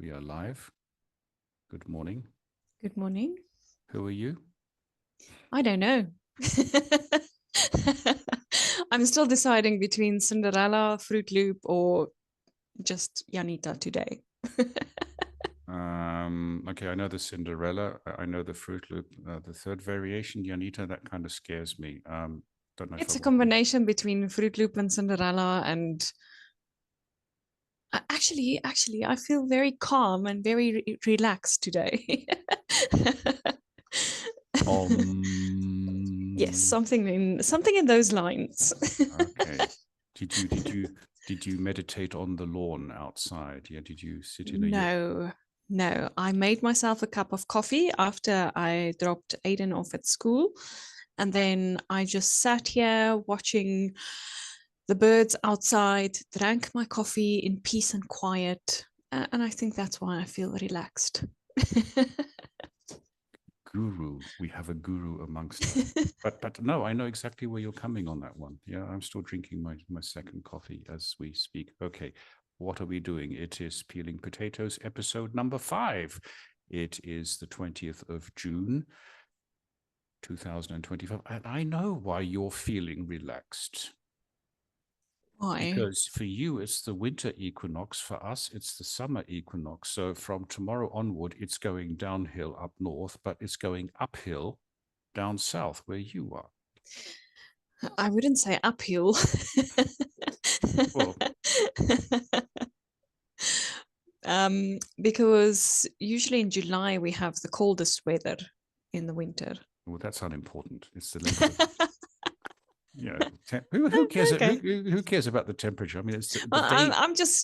We are live. Good morning. Good morning. Who are you? I don't know. I'm still deciding between Cinderella, Fruit Loop, or just Janita today. Okay, I know the Cinderella. I know the Fruit Loop. The third variation, Janita, that kind of scares me. Don't know if I It's a want to. combination between Fruit Loop and Cinderella, and actually, I feel very calm and very relaxed today. Yes, something in those lines. Okay. Did you meditate on the lawn outside? Yeah. Did you sit in a No, I made myself a cup of coffee after I dropped Aiden off at school. And then I just sat here watching the birds outside, drank my coffee in peace and quiet. And I think that's why I feel relaxed. guru? We have a guru amongst us. But no, I know exactly where you're coming on that one. Yeah, I'm still drinking my second coffee as we speak. Okay. What are we doing? It is Peeling Potatoes, episode number 5. It is the 20th of June, 2025. And I know why you're feeling relaxed. Why? Because for you, it's the winter equinox. For us, it's the summer equinox. So from tomorrow onward, it's going downhill up north, but it's going uphill down south where you are. I wouldn't say uphill. Well, Because usually in July we have the coldest weather in the winter. well, that's unimportant. It's the length of, who cares? Okay. Who cares about the temperature? I mean, it's the Well, day.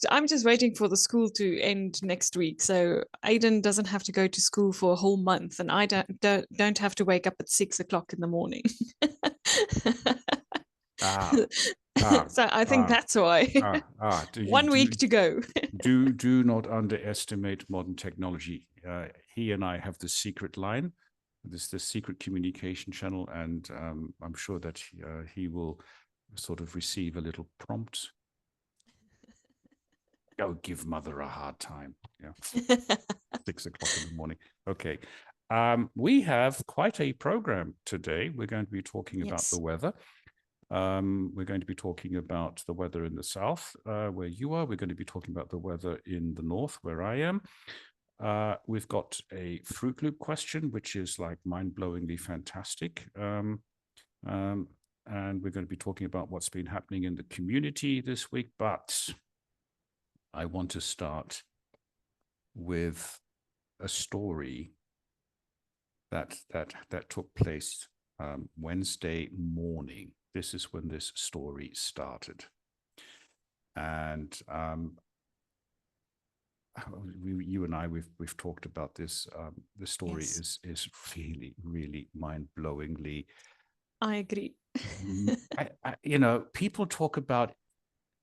I'm just waiting for the school to end next week, so Aiden doesn't have to go to school for a whole month, and I don't have to wake up at 6 o'clock in the morning. Ah, ah, So I think ah, that's why. Do you 1 week to go. do not underestimate modern technology. He and I have the secret line. This is the secret communication channel, and I'm sure that he will sort of receive a little prompt. Go give mother a hard time. Yeah, 6 o'clock in the morning. Okay. We have quite a program today. We're going to be talking about the weather. We're going to be talking about the weather in the south, where you are. We're going to be talking about the weather in the north, where I am. We've got a Fruit Loop question, which is like mind-blowingly fantastic. And we're going to be talking about what's been happening in the community this week. But I want to start with a story that took place Wednesday morning. This is when this story started. And you and I, we've talked about this. The story is really, really mind-blowingly. I agree. People talk about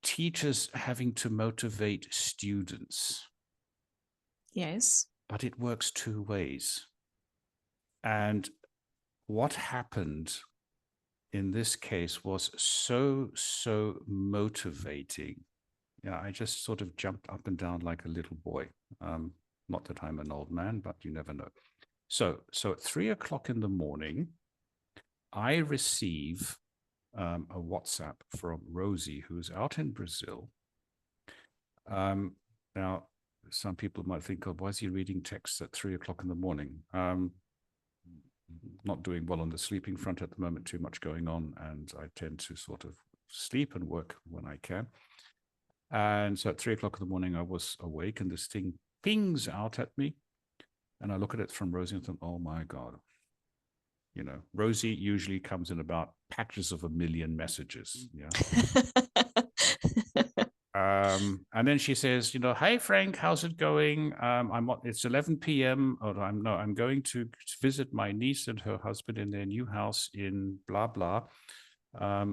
teachers having to motivate students. Yes. But it works two ways. And what happened in this case was so motivating. Yeah, I just sort of jumped up and down like a little boy. Not that I'm an old man, but you never know. So at 3 o'clock in the morning, I receive a WhatsApp from Rosie, who's out in Brazil. Now, some people might think, oh, why is he reading texts at 3 o'clock in the morning? Not doing well on the sleeping front at the moment, too much going on, and I tend to sort of sleep and work when I can. And so at 3 o'clock in the morning, I was awake, and this thing pings out at me, and I look at it from Rosie and think, oh my God. Rosie usually comes in about patches of 1 million messages. Yeah. And then she says, hey Frank, how's it going? It's 11 p.m. I'm going to visit my niece and her husband in their new house in blah blah,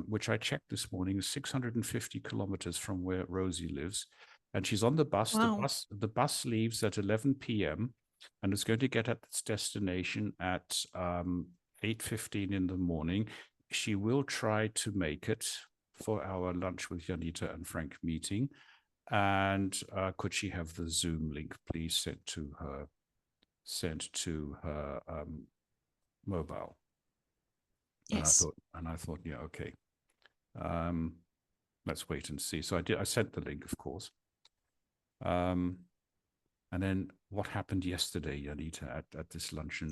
which I checked this morning is 650 kilometers from where Rosie lives, and she's on the bus. Wow. The bus leaves at 11 p.m. and is going to get at its destination at 8:15 in the morning. She will try to make it for our lunch with Janita and Frank meeting. And could she have the Zoom link, please, sent to her mobile? Yes. And I thought, yeah, okay. Let's wait and see. So I sent the link, of course. And then what happened yesterday, Janita, at this luncheon?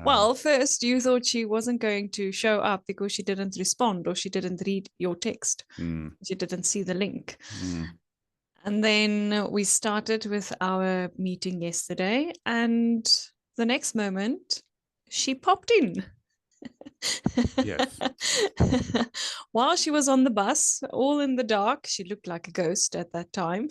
Well, first you thought she wasn't going to show up because she didn't respond or she didn't read your text. She didn't see the link. And then we started with our meeting yesterday, and the next moment she popped in. Yes. While she was on the bus, all in the dark, she looked like a ghost at that time.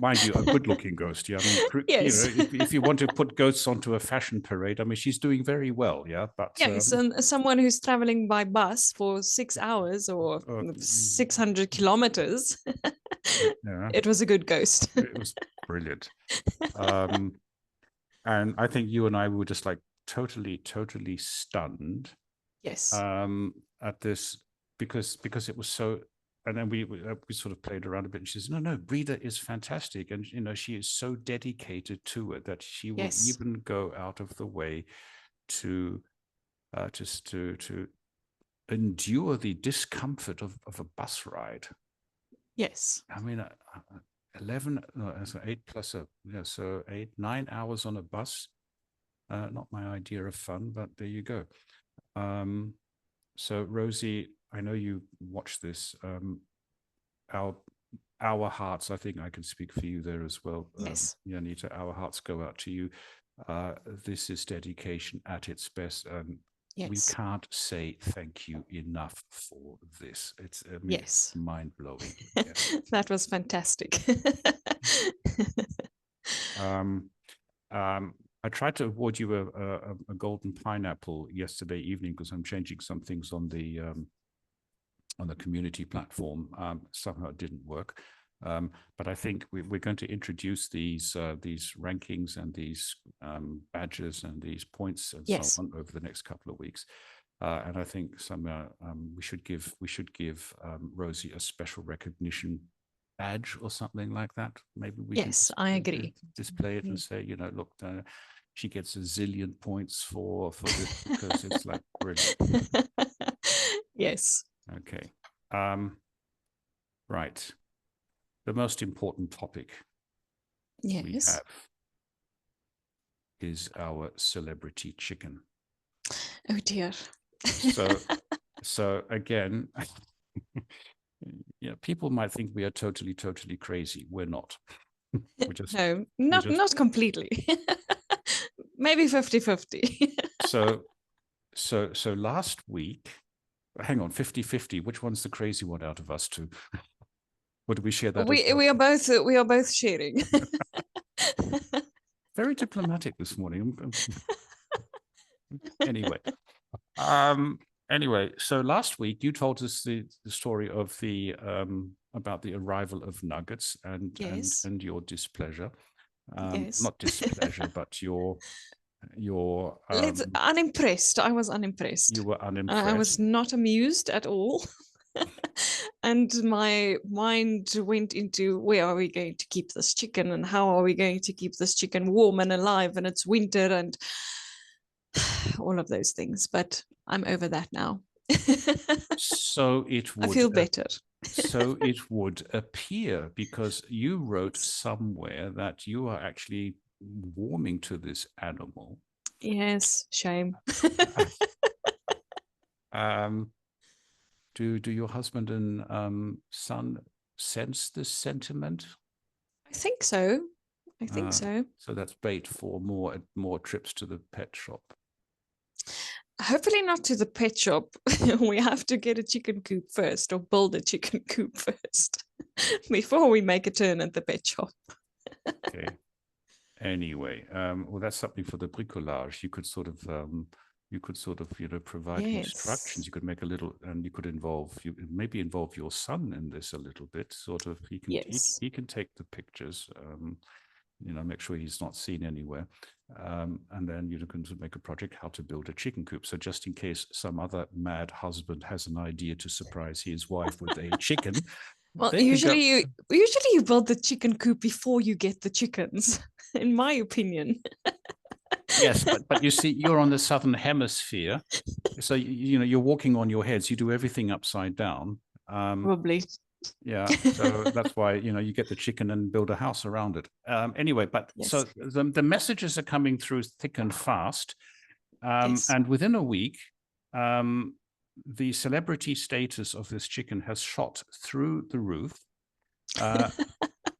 Mind you, a good-looking ghost. Yeah, I mean, yes. if you want to put ghosts onto a fashion parade, I mean, she's doing very well. Yeah, but yes, and someone who's traveling by bus for 6 hours or 600 kilometers, yeah, it was a good ghost. it was brilliant. And I think you and I were just like totally stunned. Yes. At this because it was so. And then we sort of played around a bit, and she says, no, Breda is fantastic. And, she is so dedicated to it that she will even go out of the way to just to endure the discomfort of a bus ride. Yes. I mean, 8 plus so 9 hours on a bus. Not my idea of fun, but there you go. So Rosie, I know you watch this. Our hearts, I think I can speak for you there as well. Yes. Janita, our hearts go out to you. This is dedication at its best. Yes. We can't say thank you enough for this. It's it's mind-blowing. Yeah. That was fantastic. I tried to award you a golden pineapple yesterday evening because I'm changing some things on the community platform. Somehow it didn't work. But I think we're going to introduce these rankings and these badges and these points and so on over the next couple of weeks. And I think we should give Rosie a special recognition badge or something like that. Maybe we can I agree. Display it and say, look, she gets a zillion points for this because it's like brilliant. Yes. Okay. Right. The most important topic we have is our celebrity chicken. Oh dear. So again, people might think we are totally crazy. We're not. No, not completely. Maybe 50-50. So last week, hang on, 50-50. Which one's the crazy one out of us two? Or do we share that? We are both sharing. Very diplomatic this morning. Anyway. Anyway, so last week you told us the story of the about the arrival of nuggets and your displeasure. Not displeasure, but your unimpressed. I was unimpressed. You were unimpressed. I was not amused at all. And my mind went into, where are we going to keep this chicken and how are we going to keep this chicken warm and alive, and it's winter and all of those things. But I'm over that now. So it would, I feel better. So it would appear, because you wrote somewhere that you are actually warming to this animal. Yes, shame. Do your husband and son sense this sentiment? I think so. So that's bait for more trips to the pet shop. Hopefully not to the pet shop. We have to get a chicken coop first, or build a chicken coop first, before we make a turn at the pet shop. Okay. Anyway, well, that's something for the bricolage. You could sort of provide instructions. You could make a little, and you could maybe involve your son in this a little bit. Sort of, he can take the pictures. Make sure he's not seen anywhere. And then you can make a project how to build a chicken coop. So just in case some other mad husband has an idea to surprise his wife with a chicken, Well, there you go. usually you build the chicken coop before you get the chickens, in my opinion. Yes, but you see, you're on the southern hemisphere, so you know you're walking on your heads. You do everything upside down. Probably. Yeah, so that's why you get the chicken and build a house around it. Anyway, but so Yes. the messages are coming through thick and fast, Yes. and within a week, the celebrity status of this chicken has shot through the roof.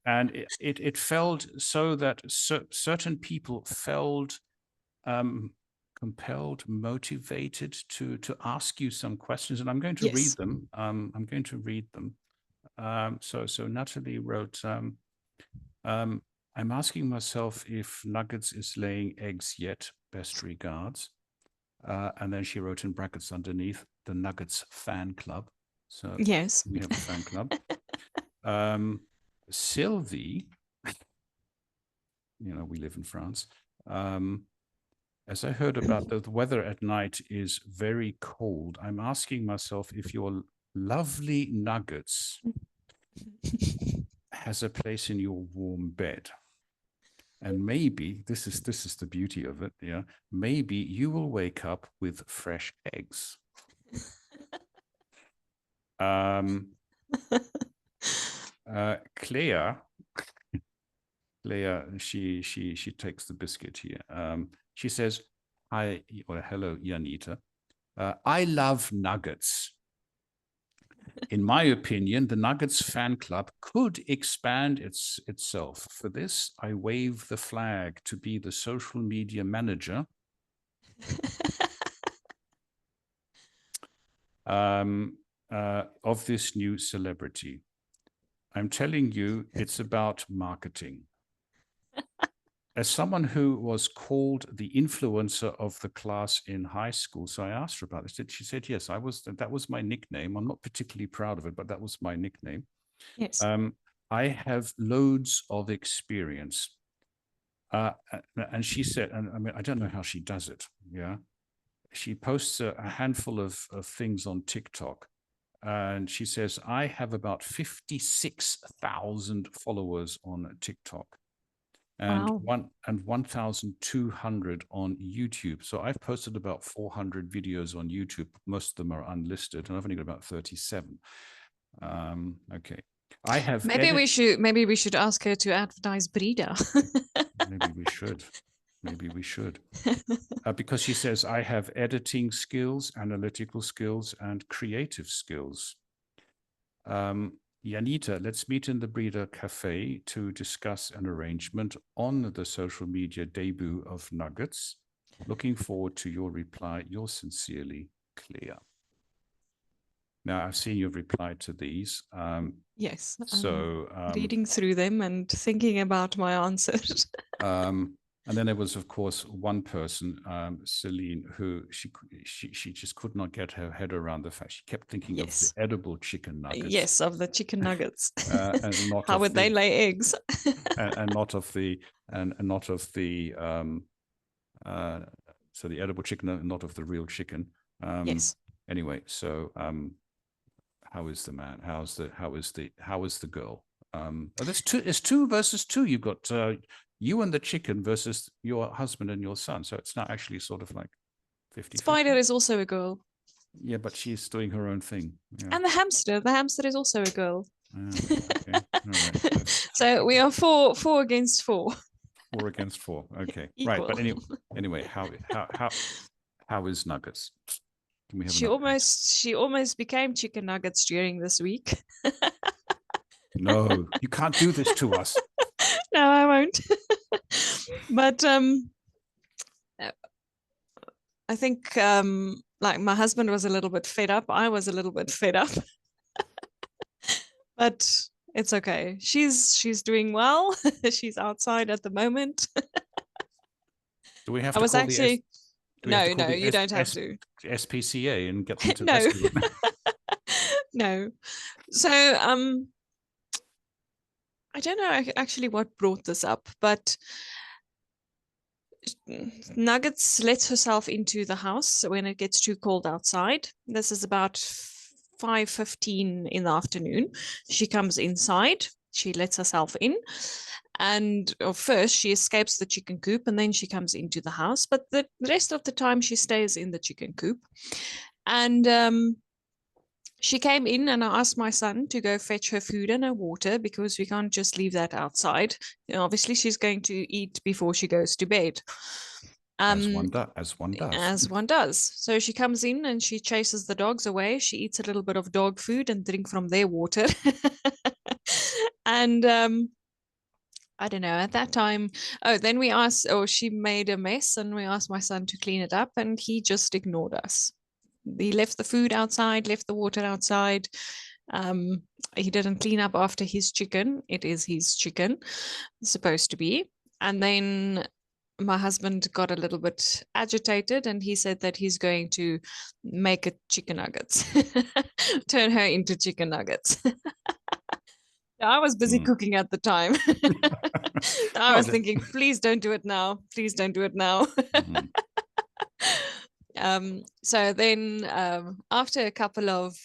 And it felt so that certain people felt compelled, motivated to ask you some questions, and I'm going to read Yes. them. I'm going to read them. So Natalie wrote, I'm asking myself if Nuggets is laying eggs yet. Best regards. And then she wrote in brackets underneath, the Nuggets fan club. So Yes. we have a fan club. Sylvie, we live in France. As I heard about the weather at night is very cold, I'm asking myself if your lovely Nuggets has a place in your warm bed. And maybe this is the beauty of it. Yeah, maybe you will wake up with fresh eggs. Claire, she takes the biscuit here. She says, "Hi, or hello, Janita. I love Nuggets. In my opinion, the Nuggets fan club could expand itself. For this, I wave the flag to be the social media manager of this new celebrity. I'm telling you, it's about marketing." As someone who was called the influencer of the class in high school, so I asked her about this. She said, yes, that was my nickname. I'm not particularly proud of it, but that was my nickname. Yes. I have loads of experience. And she said, and I mean, I don't know how she does it. Yeah. She posts a handful of things on TikTok. And she says, I have about 56,000 followers on TikTok. And Wow. 1,200 on YouTube. So I've posted about 400 videos on YouTube. Most of them are unlisted, and I've only got about 37. Okay, I have. Maybe we should ask her to advertise Brida. Maybe we should. Maybe we should. Because she says I have editing skills, analytical skills, and creative skills. Janita, let's meet in the Breeder Cafe to discuss an arrangement on the social media debut of Nuggets. Looking forward to your reply. Yours sincerely, Claire. Now, I've seen you've replied to these. Yes. So reading through them and thinking about my answers. And then there was, of course, one person, Celine, who she just could not get her head around the fact. She kept thinking of the edible chicken nuggets. Yes, of the chicken nuggets. And not how would they lay eggs? and not of the so the edible chicken, and not of the real chicken. Yes. Anyway, so how is the man? How is the girl? There's two. It's 2 versus 2. You've got you and the chicken versus your husband and your son. So it's not actually sort of like 50. Spider is also a girl. Yeah, but she's doing her own thing. Yeah. And the hamster is also a girl. Okay. All right. So we are four against 4. 4 against 4. Okay. Equal. Right. But anyway, how is Nuggets? Can we have she almost became chicken nuggets during this week. No, you can't do this to us. No, I won't. But I think like my husband was a little bit fed up. I was a little bit fed up. But it's okay. She's doing well. She's outside at the moment. Do we have I to was call actually no, you don't have to. SPCA and get them to No. rescue them? No. So I don't know actually what brought this up, but Nuggets lets herself into the house when it gets too cold outside. This is about 5:15 in the afternoon. She comes inside. She lets herself in. And first she escapes the chicken coop and then she comes into the house. But the rest of the time she stays in the chicken coop. And she came in and I asked my son to go fetch her food and her water because we can't just leave that outside. Obviously, she's going to eat before she goes to bed. As one does. As one does. So she comes in and she chases the dogs away. She eats a little bit of dog food and drink from their water. And I don't know, at that time, then we asked, she made a mess and we asked my son to clean it up and he just ignored us. He left the food outside, left the water outside. He didn't clean up after his chicken. It is his chicken, supposed to be. And then my husband got a little bit agitated and he said that he's going to make a chicken nuggets, turn her into chicken nuggets. I was busy cooking at the time. I was thinking, please don't do it now. Please don't do it now. So then after a couple of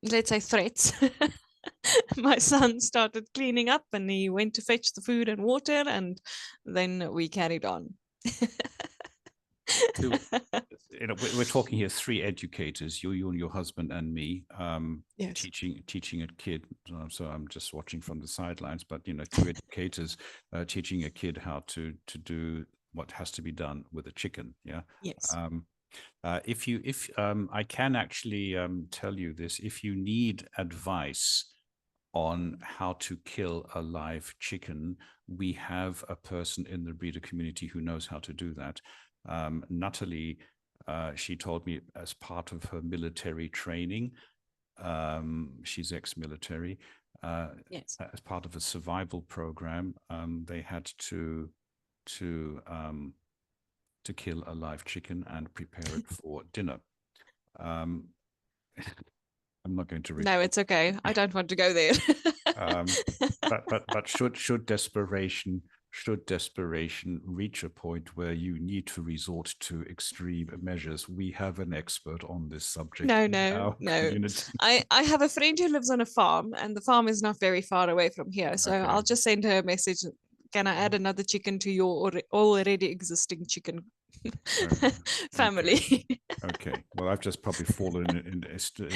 let's say threats, my son started cleaning up and he went to fetch the food and water and then we carried on. We're talking here 3 educators, you and your husband and me, yes. teaching a kid. So I'm just watching from the sidelines, but 2 educators teaching a kid how to do what has to be done with a chicken. Yeah. Yes. If I can actually tell you this, if you need advice on how to kill a live chicken, we have a person in the breeder community who knows how to do that. Natalie, she told me as part of her military training, she's ex-military, yes. as part of a survival program, they had to kill a live chicken and prepare it for dinner. I'm not going to. No, it's okay. I don't want to go there. But should desperation reach a point where you need to resort to extreme measures, we have an expert on this subject. No. I have a friend who lives on a farm, and the farm is not very far away from here. So okay. I'll just send her a message. Can I add another chicken to your already existing chicken family? Okay. Well, I've just probably fallen in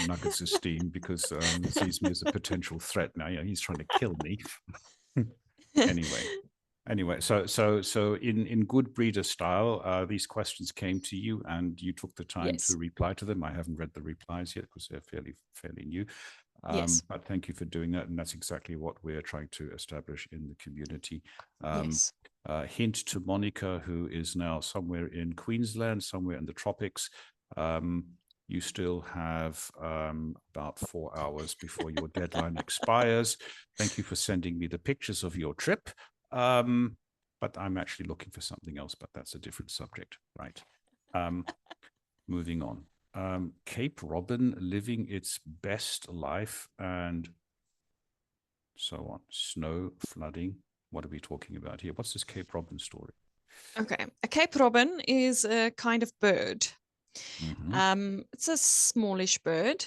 Nugget's esteem because he sees me as a potential threat now. He's trying to kill me. Anyway, so in good breeder style, these questions came to you and you took the time to reply to them. I haven't read the replies yet because they're fairly new. But thank you for doing that. And that's exactly what we're trying to establish in the community. Hint to Monica, who is now somewhere in Queensland, somewhere in the tropics. You still have about 4 hours before your deadline expires. Thank you for sending me the pictures of your trip. But I'm actually looking for something else, but that's a different subject, right? Moving on. Cape Robin living its best life and so on. Snow, flooding. What are we talking about here? What's this Cape Robin story? Okay. A Cape Robin is a kind of bird. It's a smallish bird.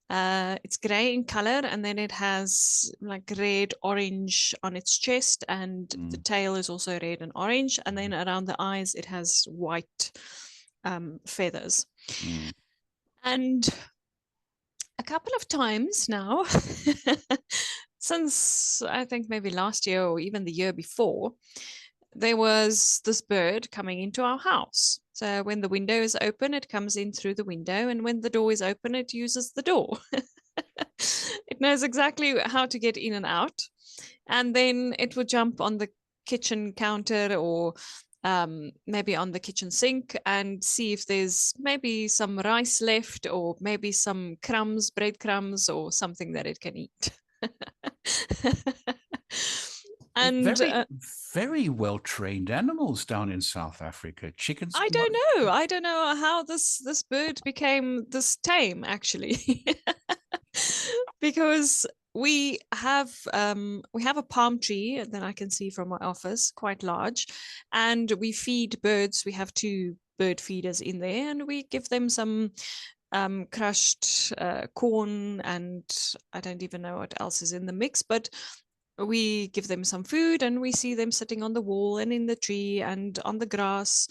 It's gray in color and then it has like red, orange on its chest and the tail is also red and orange. And then around the eyes, it has white feathers. And a couple of times now, since I think maybe last year or even the year before, there was this bird coming into our house. So when the window is open, it comes in through the window. And when the door is open, it uses the door. It knows exactly how to get in and out. And then it would jump on the kitchen counter or maybe on the kitchen sink and see if there's maybe some rice left or maybe some crumbs, breadcrumbs or something that it can eat. And very well-trained animals down in South Africa. Chickens. I don't know how this bird became this tame actually. Because we have a palm tree that I can see from my office, quite large, and we feed birds. We have 2 bird feeders in there, and we give them some crushed corn, and I don't even know what else is in the mix, but we give them some food, and we see them sitting on the wall and in the tree and on the grass.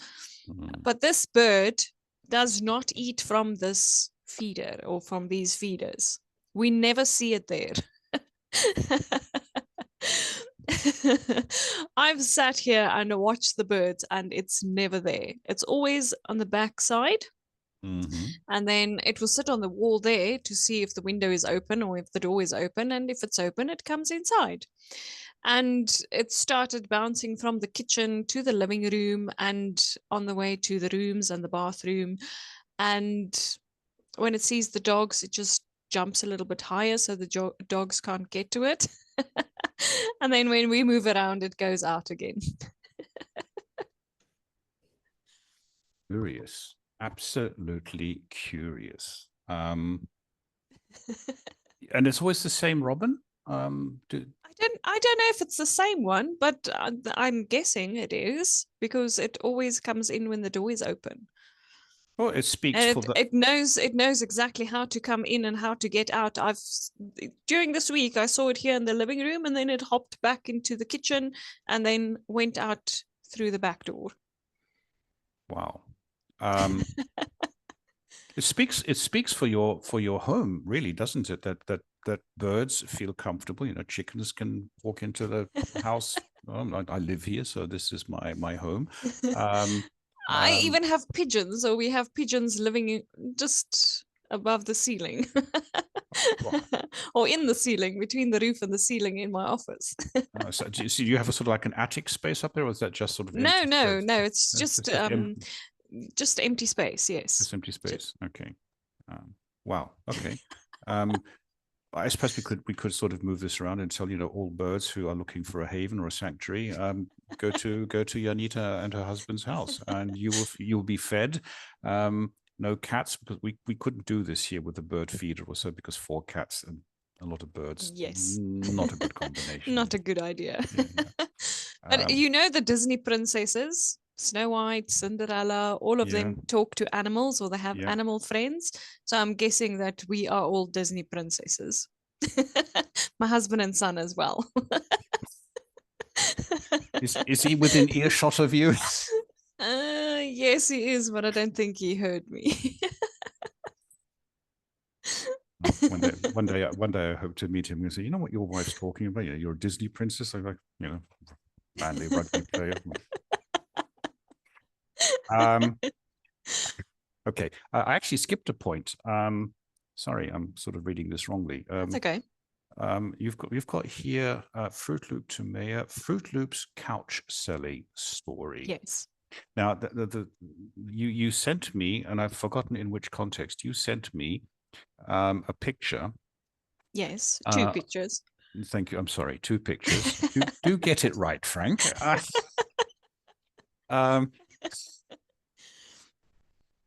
But this bird does not eat from this feeder or from these feeders. We never see it there. I've sat here and watched the birds, and it's never there. It's always on the back side. And then it will sit on the wall there to see if the window is open or if the door is open. And if it's open, it comes inside. And it started bouncing from the kitchen to the living room and on the way to the rooms and the bathroom. And when it sees the dogs, it just jumps a little bit higher so the dogs can't get to it. And then when we move around, it goes out again. Curious. Absolutely curious. And it's always the same robin? I don't know if it's the same one, but I'm guessing it is, because it always comes in when the door is open. Well, it speaks And for the... it knows exactly how to come in and how to get out. During this week, I saw it here in the living room, and then it hopped back into the kitchen and then went out through the back door. Wow. It speaks for your home, really, doesn't it? That birds feel comfortable. You know, chickens can walk into the house. I live here, so this is my home. I even have pigeons, or we have pigeons living just above the ceiling. Or in the ceiling, between the roof and the ceiling in my office. So do you have a sort of like an attic space up there, or is that just sort of no, space? it's just empty space. Yes, just empty space. Okay. Wow. Okay. I suppose we could sort of move this around and tell, you know, all birds who are looking for a haven or a sanctuary, go to Janita and her husband's house, and you'll be fed. No cats, but we couldn't do this here with a bird feeder or so, because 4 cats and a lot of birds. Yes, not a good combination. Not a good idea. Yeah. But you know, the Disney princesses, Snow White, Cinderella, all of them talk to animals, or they have animal friends. So I'm guessing that we are all Disney princesses. My husband and son as well. Is he within earshot of you? Yes, he is, but I don't think he heard me. One day I hope to meet him and say, you know what your wife's talking about? You know, you're a Disney princess. I'm like, you know, manly rugby player. Okay, I actually skipped a point. Sorry, I'm sort of reading this wrongly. That's okay. You've got here Fruit Loop to Mayor, Fruit Loop's couch selling story. Yes. Now, you sent me, and I've forgotten in which context, you sent me a picture. Yes, 2 pictures. Thank you. I'm sorry, 2 pictures. do get it right, Frank.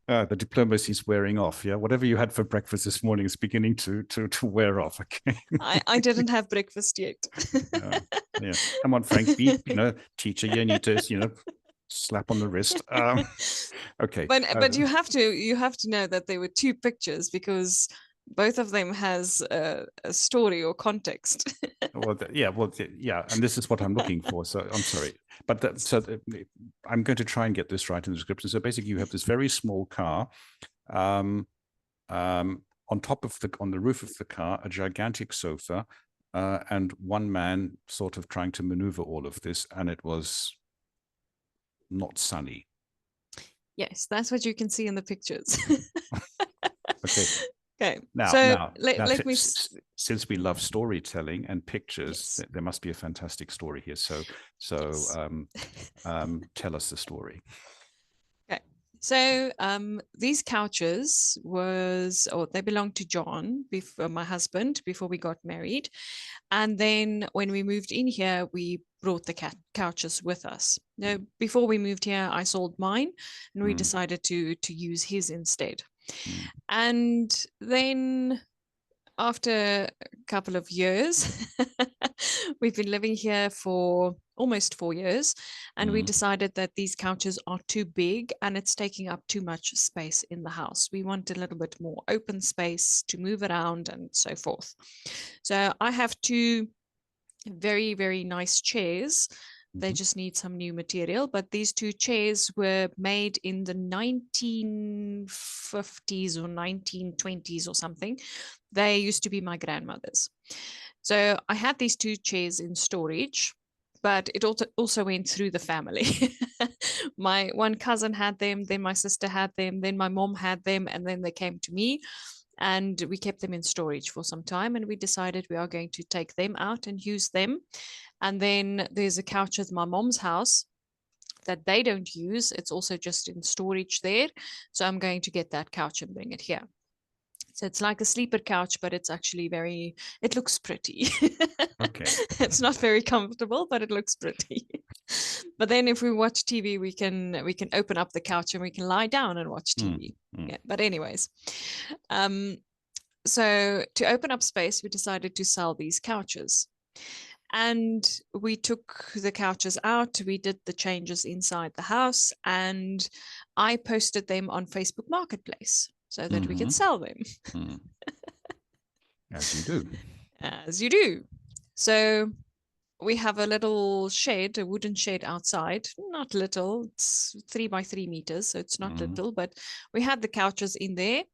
The diplomacy is wearing off. Yeah, whatever you had for breakfast this morning is beginning to wear off. Okay. I didn't have breakfast yet. Yeah. Come on, Frank. Be, you know, teacher. You need to, you know, slap on the wrist. Okay. But you have to know that there were 2 pictures, because both of them has a story or context. Well, and this is what I'm looking for. So I'm sorry, but I'm going to try and get this right in the description. So basically, you have this very small car, on the roof of the car, a gigantic sofa, and one man sort of trying to maneuver all of this, and it was not sunny. Yes, that's what you can see in the pictures. Okay. Okay. Now, let me. Since we love storytelling and pictures, yes, there must be a fantastic story here. So yes. Tell us the story. Okay. So these couches they belonged to John, my husband, before we got married. And then when we moved in here, we brought the couches with us. Now, before we moved here, I sold mine, and we decided to use his instead. And then after a couple of years, We've been living here for almost 4 years, and we Mm. decided that these couches are too big and it's taking up too much space in the house. We want a little bit more open space to move around and so forth. So I have two very, very nice chairs. They just need some new material, but these two chairs were made in the 1950s or 1920s or something. They used to be my grandmother's. So I had these two chairs in storage, but it also went through the family. My one cousin had them, then my sister had them, then my mom had them, and then they came to me. And we kept them in storage for some time, and we decided we are going to take them out and use them. And then there's a couch at my mom's house that they don't use. It's also just in storage there. So I'm going to get that couch and bring it here. So it's like a sleeper couch, but it's actually it looks pretty. Okay. It's not very comfortable, but it looks pretty. But then if we watch TV, we can open up the couch and we can lie down and watch TV. Yeah. But anyways, so to open up space, we decided to sell these couches. And we took the couches out, we did the changes inside the house, and I posted them on Facebook Marketplace so that we can sell them. As you do. As you do. So we have a little shed, a wooden shed outside. Not little, it's 3 by 3 meters, so it's not little, but we had the couches in there.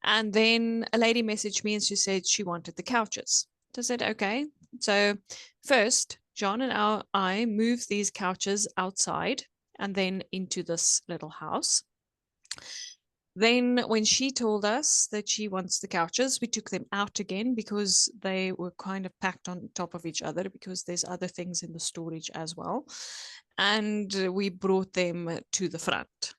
And then a lady messaged me and she said she wanted the couches. So I said, okay. So first, John and I moved these couches outside and then into this little house. Then when she told us that she wants the couches, we took them out again because they were kind of packed on top of each other because there's other things in the storage as well. And we brought them to the front.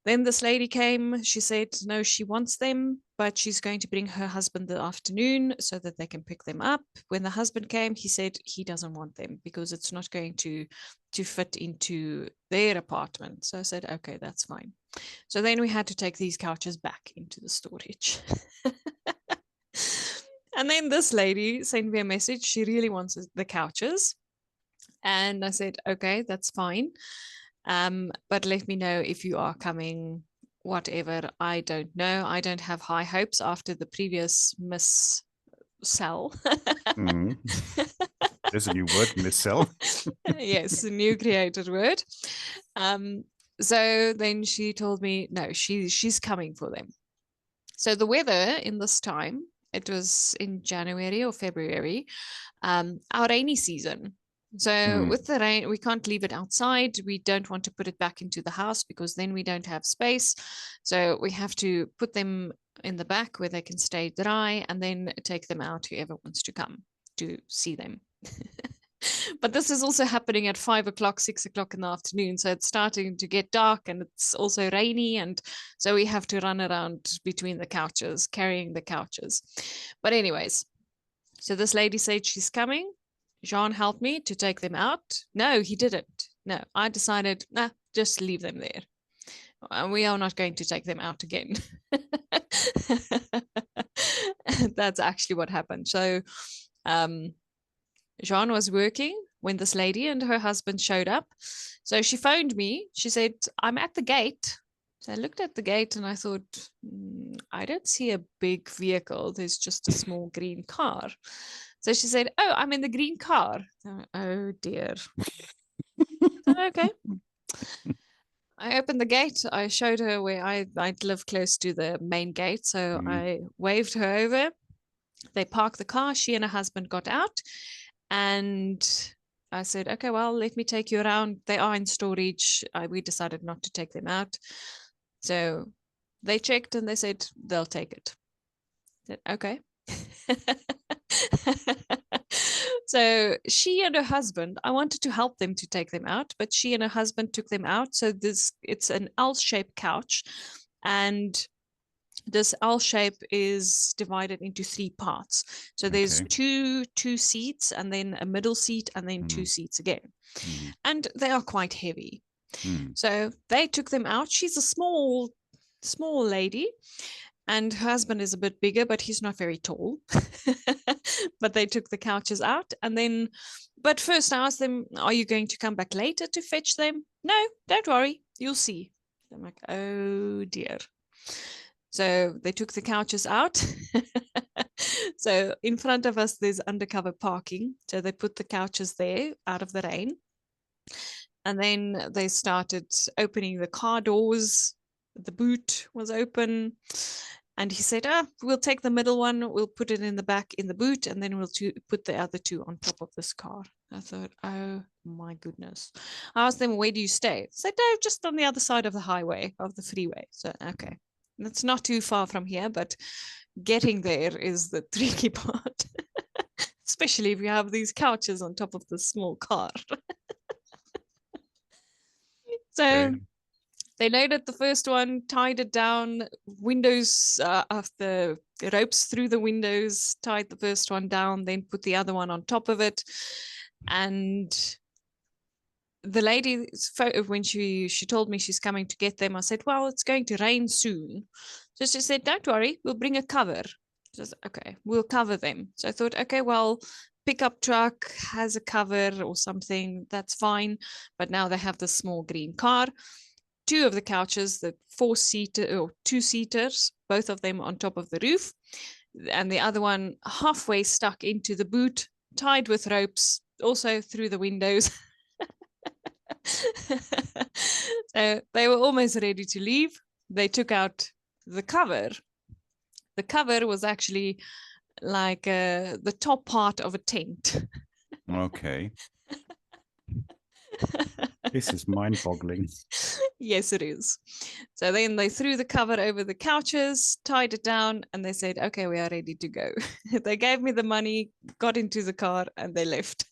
Then this lady came, she said, no, she wants them, but she's going to bring her husband the afternoon so that they can pick them up. When the husband came, he said he doesn't want them because it's not going to fit into their apartment. So I said, okay, that's fine. So then we had to take these couches back into the storage. And then this lady sent me a message. She really wants the couches. And I said, okay, that's fine. But let me know if you are coming, whatever. I don't know. I don't have high hopes after the previous miss sell. There's a new word, miss sell. Yes, a new created word. So then she told me, no, she's coming for them. So the weather in this time, it was in January or February, our rainy season. So with the rain, we can't leave it outside. We don't want to put it back into the house because then we don't have space. So we have to put them in the back where they can stay dry and then take them out, whoever wants to come to see them. But this is also happening at 5 o'clock, 6 o'clock in the afternoon. So it's starting to get dark and it's also rainy. And so we have to run around between the couches, carrying the couches. But anyways, so this lady said she's coming. Jean helped me to take them out. No, he didn't. No, I decided, just leave them there. We are not going to take them out again. That's actually what happened. So Jean was working when this lady and her husband showed up. So she phoned me. She said, I'm at the gate. So I looked at the gate and I thought, I don't see a big vehicle. There's just a small green car. So she said, oh, I'm in the green car. Oh, dear. Okay. I opened the gate. I showed her where I live close to the main gate. So I waved her over. They parked the car. She and her husband got out. And I said, okay, well, let me take you around. They are in storage. We decided not to take them out. So they checked and they said they'll take it. I said, okay. So she and her husband, I wanted to help them to take them out, but she and her husband took them out. So it's an L-shaped couch, and this L shape is divided into 3 parts. So there's two seats, and then a middle seat, and then 2 seats again. And they are quite heavy. So they took them out. She's a small lady, and her husband is a bit bigger, but he's not very tall. but they took the couches out. And then, but first I asked them, are you going to come back later to fetch them? No, don't worry, you'll see. I'm like, oh dear. So they took the couches out. So in front of us, there's undercover parking. So they put the couches there out of the rain. And then they started opening the car doors. The boot was open. And he said, we'll take the middle one, we'll put it in the back in the boot, and then we'll put the other two on top of this car. I thought, oh my goodness. I asked them, where do you stay? They said, no, just on the other side of the highway, of the freeway. So, okay. That's not too far from here, but getting there is the tricky part, especially if you have these couches on top of the small car. So Okay. they loaded the first one, tied it down, windows of the ropes through the windows, tied the first one down, then put the other one on top of it. And the lady, when she told me she's coming to get them, I said, well, it's going to rain soon. So she said, don't worry, we'll bring a cover. So I said, okay, we'll cover them. So I thought, okay, well, pickup truck has a cover or something, that's fine. But now they have the small green car. Two of the couches, the 4-seater or 2-seaters, both of them on top of the roof. And the other one halfway stuck into the boot, tied with ropes, also through the windows. So they were almost ready to leave. They took out the cover. The cover was actually like the top part of a tent. Okay. This is mind-boggling. Yes, it is. So then they threw the cover over the couches, tied it down, and they said, okay, we are ready to go. They gave me the money, got into the car, and they left.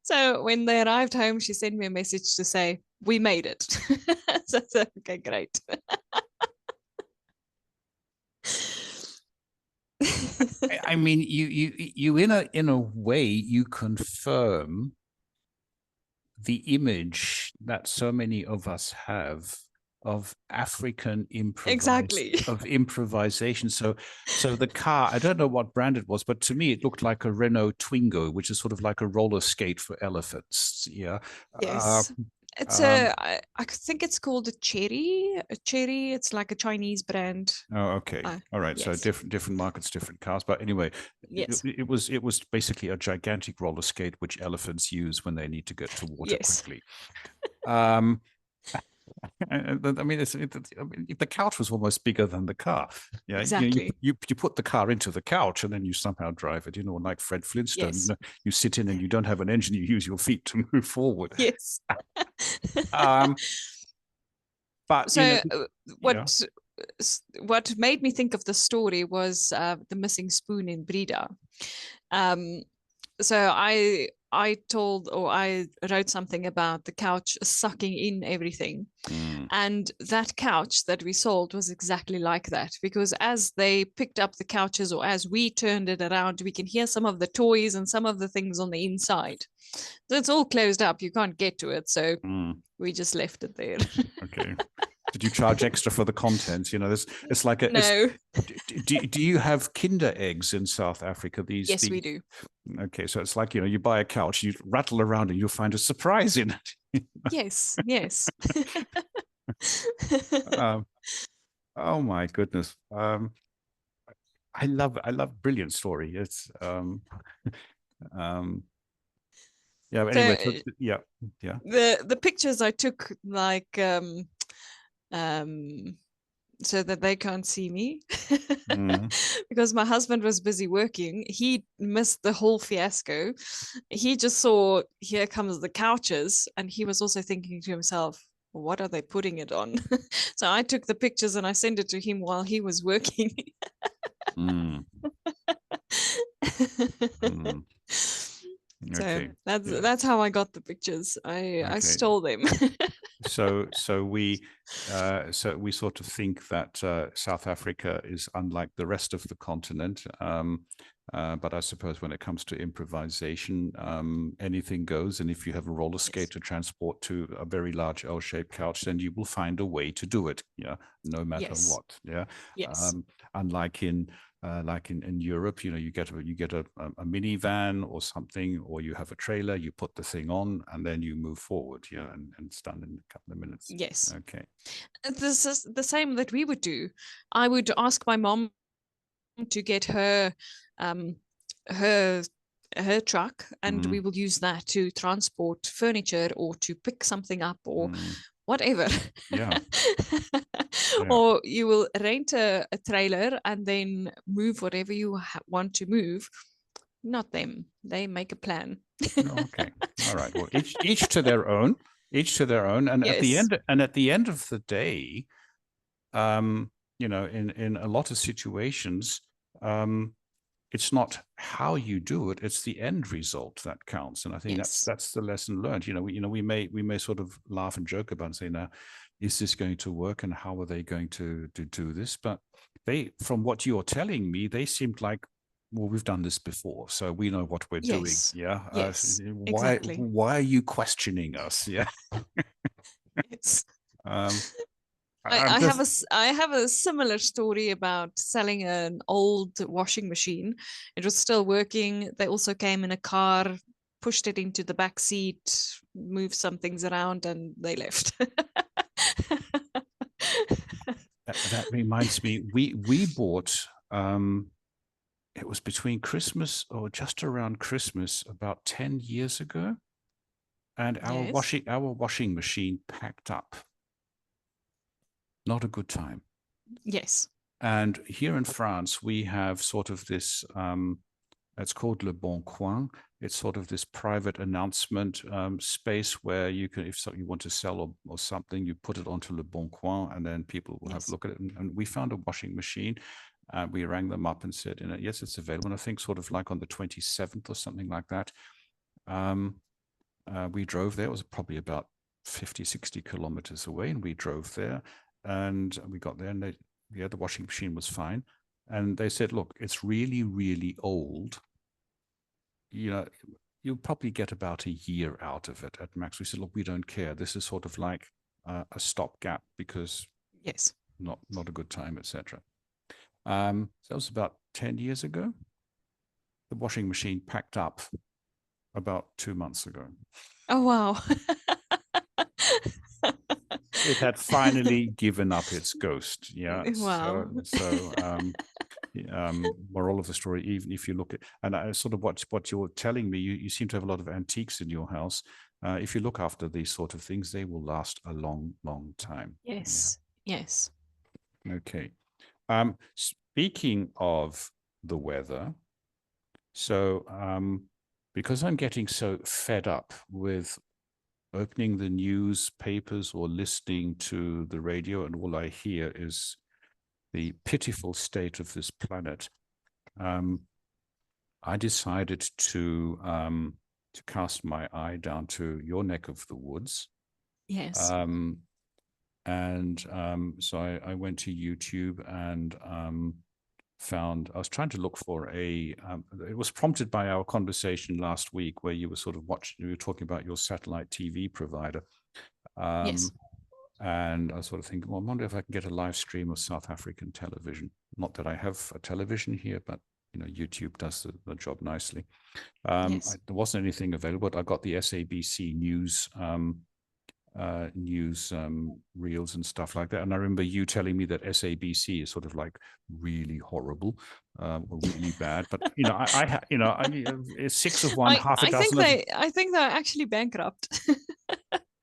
So when they arrived home, she sent me a message to say, we made it. So I said, okay, great. I mean, you in a way, you confirm the image that so many of us have of African improvisation. So the car, I don't know what brand it was, but to me it looked like a Renault Twingo, which is sort of like a roller skate for elephants. Yeah. Yes. It's I think it's called a Cherry. A Cherry. It's like a Chinese brand. Oh, okay. All right. Yes. So different markets, different cars. But anyway, yes, it was basically a gigantic roller skate which elephants use when they need to get to water quickly. I mean, the couch was almost bigger than the car. Yeah, exactly. You put the car into the couch and then you somehow drive it. You know, like Fred Flintstone. Yes. You sit in and you don't have an engine. You use your feet to move forward. Yes. But so what made me think of the story was the missing spoon in Breda. So I wrote something about the couch sucking in everything. And that couch that we sold was exactly like that, because as they picked up the couches or as we turned it around, we can hear some of the toys and some of the things on the inside. So it's all closed up. You can't get to it. So we just left it there. Okay. Did you charge extra for the contents? You know, it's like a no. Do you have Kinder eggs in South Africa? Yes, we do. Okay, so it's like, you know, you buy a couch, you rattle around, and you'll find a surprise in it. Yes, yes. Oh my goodness. I love brilliant story. It's yeah. But anyway, so, yeah. The pictures I took, like so that they can't see me, because my husband was busy working. He missed the whole fiasco. He just saw, here comes the couches, and he was also thinking to himself, what are they putting it on? So I took the pictures and I sent it to him while he was working. Okay. So that's how I got the pictures. I stole them. So we sort of think that South Africa is unlike the rest of the continent. But I suppose when it comes to improvisation, anything goes. And if you have a roller skate to transport to a very large L-shaped couch, then you will find a way to do it. Yeah, no matter what. Yeah. Yes. Unlike in like in Europe, you get a minivan or something, or you have a trailer, you put the thing on, and then you move forward, and it's done in a couple of minutes. Yes. Okay. This is the same that we would do. I would ask my mom to get her her her truck, and we will use that to transport furniture or to pick something up or whatever. Yeah. Or you will rent a trailer and then move whatever you want to move. Not them. They make a plan. Okay. All right. Well, each to their own. Each to their own. And at the Yes. end of the day, in a lot of situations, it's not how you do it; it's the end result that counts. And I think that's the lesson learned. We may sort of laugh and joke about and say, "Now, is this going to work? And how are they going to do this?" But from what you're telling me, they seemed like, well, we've done this before, so we know what we're doing. Yeah. Yes. Why? Exactly. Why are you questioning us? Yeah. Yes. I have a similar story about selling an old washing machine. It was still working. They also came in a car, pushed it into the back seat, moved some things around, and they left. that reminds me, we bought. It was between Christmas or just around Christmas, about 10 years ago, and our washing machine packed up. Not a good time. Yes. And here in France, we have sort of this, it's called Le Bon Coin. It's sort of this private announcement space where you can, if you want to sell or something, you put it onto Le Bon Coin, and then people will have a look at it. And we found a washing machine. We rang them up and said, yes, it's available. And I think sort of like on the 27th or something like that. We drove there. It was probably about 50, 60 kilometers away. And we drove there and we got there, and the washing machine was fine. And they said, look, it's really, really old. You'll probably get about a year out of it at max. We said, look, we don't care. This is sort of like a stopgap because not a good time, etc. So that was about 10 years ago. The washing machine packed up about 2 months ago. Oh, wow. It had finally given up its ghost. Yeah. Wow. Moral of the story, even if you look at, and I sort of what you're telling me, you seem to have a lot of antiques in your house. If you look after these sort of things, they will last a long, long time. Yes. Yeah. Yes. Okay. Speaking of the weather, so because I'm getting so fed up with opening the newspapers or listening to the radio, and all I hear is the pitiful state of this planet, I decided to cast my eye down to your neck of the woods. Yes. So I went to YouTube and found, I was trying to look for it was prompted by our conversation last week where you were sort of you were talking about your satellite TV provider. Yes. And I was sort of thinking, well, I wonder if I can get a live stream of South African television. Not that I have a television here, but YouTube does the job nicely. There wasn't anything available, but I got the SABC news reels and stuff like that. And I remember you telling me that SABC is sort of like really horrible, or really bad. But it's 6 of one, half a dozen. I think they're actually bankrupt.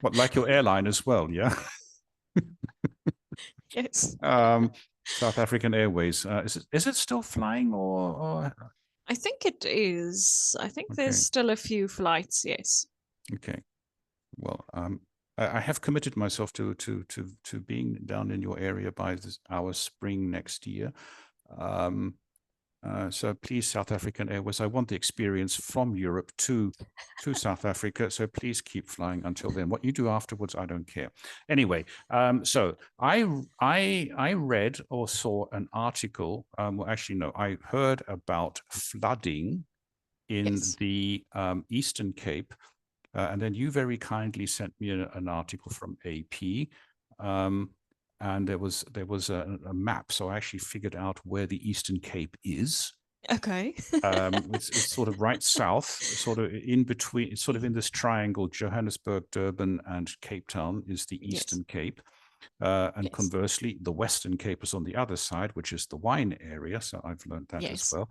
What, like your airline as well? Yeah. Yes. South African Airways. Is it still flying or? I think it is. I think there's still a few flights. Yes. Okay. Well, I have committed myself to being down in your area by our spring next year. So please, South African Airways, I want the experience from Europe to South Africa. So please keep flying until then. What you do afterwards, I don't care. Anyway, so I read or saw an article. Well, actually, no, I heard about flooding in the Eastern Cape. And then you very kindly sent me an article from AP. and there was a map, so I actually figured out where the Eastern Cape is. Okay. It's sort of right south, sort of in between. It's sort of in this triangle: Johannesburg, Durban, and Cape Town is the Eastern Cape. And conversely, the Western Cape is on the other side, which is the wine area. So I've learned that as well.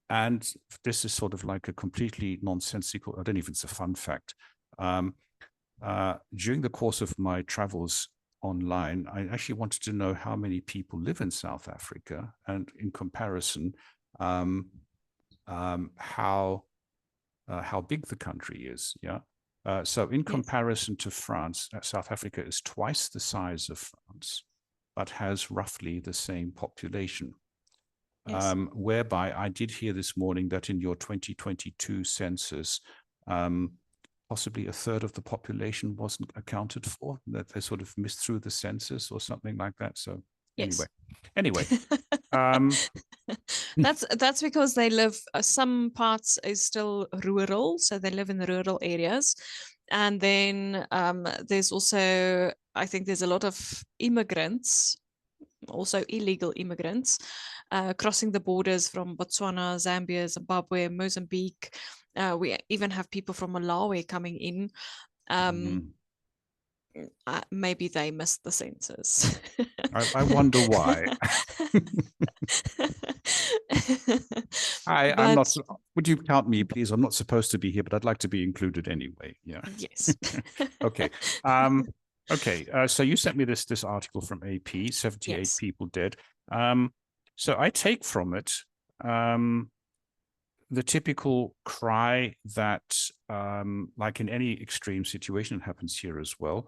And this is sort of like a completely nonsensical, I don't know if it's a fun fact. During the course of my travels online, I actually wanted to know how many people live in South Africa, and in comparison, how big the country is. Yeah. So in comparison to France, South Africa is twice the size of France, but has roughly the same population. Whereby I did hear this morning that in your 2022 census, possibly a third of the population wasn't accounted for, that they sort of missed through the census or something like that. So anyway. That's because they live, some parts is still rural, so they live in the rural areas. And then there's also, I think there's a lot of immigrants, also illegal immigrants, crossing the borders from Botswana, Zambia, Zimbabwe, Mozambique. We even have people from Malawi coming in. Maybe they missed the census. I wonder why. I'm not. Would you count me, please? I'm not supposed to be here, but I'd like to be included anyway. Yeah. Yes. Okay. Okay. So you sent me this article from AP. 78 people dead. So I take from it the typical cry that, like in any extreme situation, it happens here as well.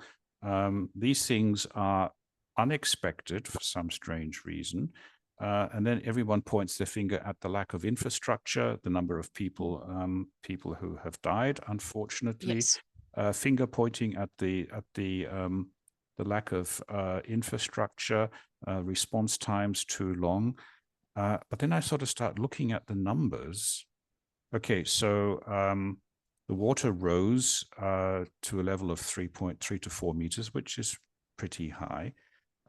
These things are unexpected for some strange reason. And then everyone points their finger at the lack of infrastructure, the number of people who have died, unfortunately, finger pointing at the lack of infrastructure, response times too long. But then I sort of start looking at the numbers. Okay, so the water rose to a level of 3.3 to 4 meters, which is pretty high.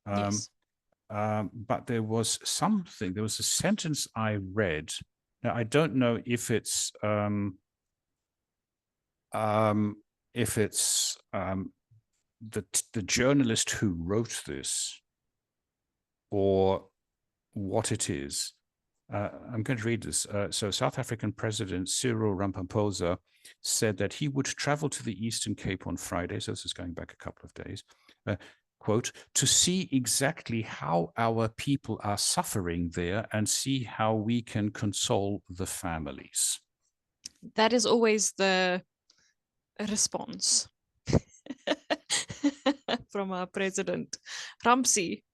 But there was a sentence I read. Now, I don't know if it's the journalist who wrote this or what it is. I'm going to read this. So South African President Cyril Ramaphosa said that he would travel to the Eastern Cape on Friday, so this is going back a couple of days, quote, to see exactly how our people are suffering there and see how we can console the families. That is always the response from our president, Ramsey.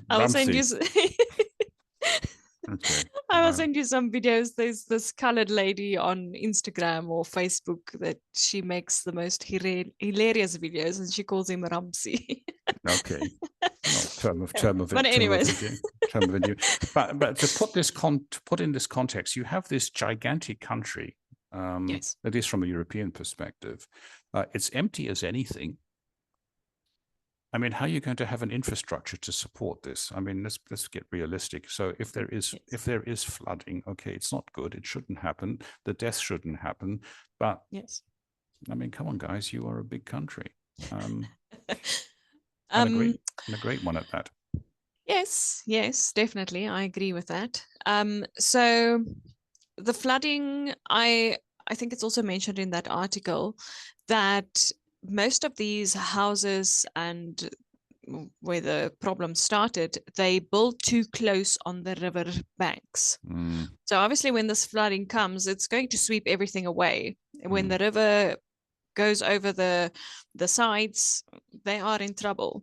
I will send you. Okay. I will send you some videos. There's this colored lady on Instagram or Facebook that she makes the most hilarious videos, and she calls him Ramsey. Okay. Well, term of but anyways, term of video. But to put in this context, you have this gigantic country. That is from a European perspective. It's empty as anything. I mean, how are you going to have an infrastructure to support this? I mean, let's get realistic. So if there is flooding, okay, it's not good. It shouldn't happen. The deaths shouldn't happen. But I mean, come on, guys, you are a big country. And a great one at that. Yes, definitely. I agree with that. So the flooding, I think it's also mentioned in that article that most of these houses and where the problem started, they built too close on the river banks. So obviously when this flooding comes, it's going to sweep everything away. When the river goes over the sides, they are in trouble.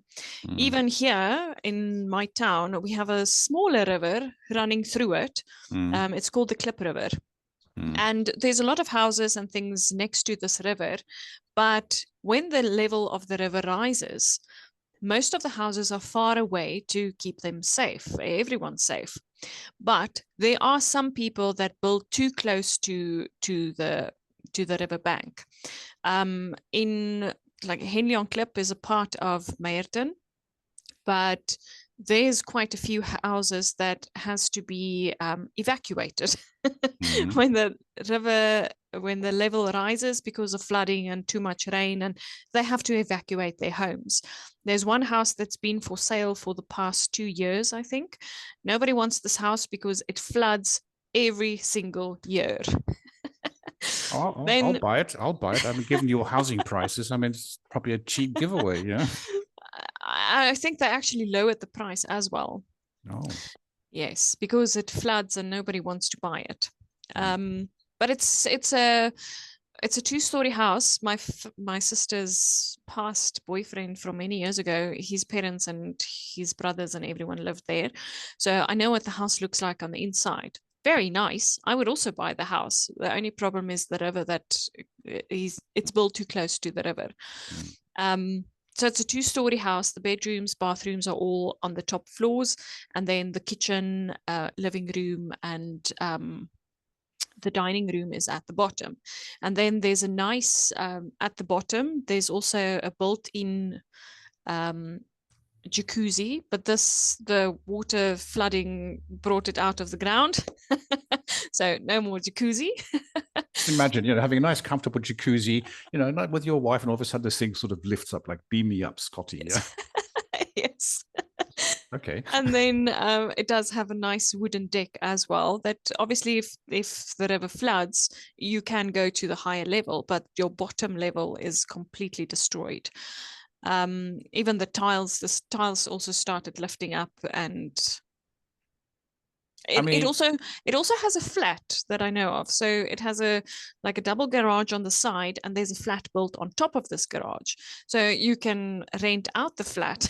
Even here in my town, we have a smaller river running through it. It's called the Klip River. And there's a lot of houses and things next to this river. But when the level of the river rises, most of the houses are far away to keep them safe, everyone's safe. But there are some people that build too close to the river bank. In like Henley on Klip is a part of Meyerton, but there's quite a few houses that has to be evacuated when the level rises because of flooding and too much rain, and they have to evacuate their homes. There's one house that's been for sale for the past 2 years, I think. Nobody wants this house because it floods every single year. I'll buy it. I'll buy it. I mean, given your housing prices, I mean, it's probably a cheap giveaway, yeah? I think they actually lowered the price as well. Oh. Yes, because it floods and nobody wants to buy it. But it's a 2-story house. My sister's past boyfriend from many years ago, his parents and his brothers and everyone lived there. So I know what the house looks like on the inside. Very nice. I would also buy the house. The only problem is the river that it's built too close to the river. So it's a 2-story house. The bedrooms, bathrooms are all on the top floors, and then the kitchen, living room, and the dining room is at the bottom. And then there's a nice, at the bottom, there's also a built-in jacuzzi, but the water flooding brought it out of the ground. So no more jacuzzi. Imagine, having a nice, comfortable jacuzzi, like with your wife, and all of a sudden this thing sort of lifts up, like, beam me up, Scotty. Yeah. Yes. Okay. And then it does have a nice wooden deck as well, that obviously if the river floods, you can go to the higher level, but your bottom level is completely destroyed. Even the tiles also started lifting up, and it also has a flat that I know of. So it has a double garage on the side, and there's a flat built on top of this garage. So you can rent out the flat.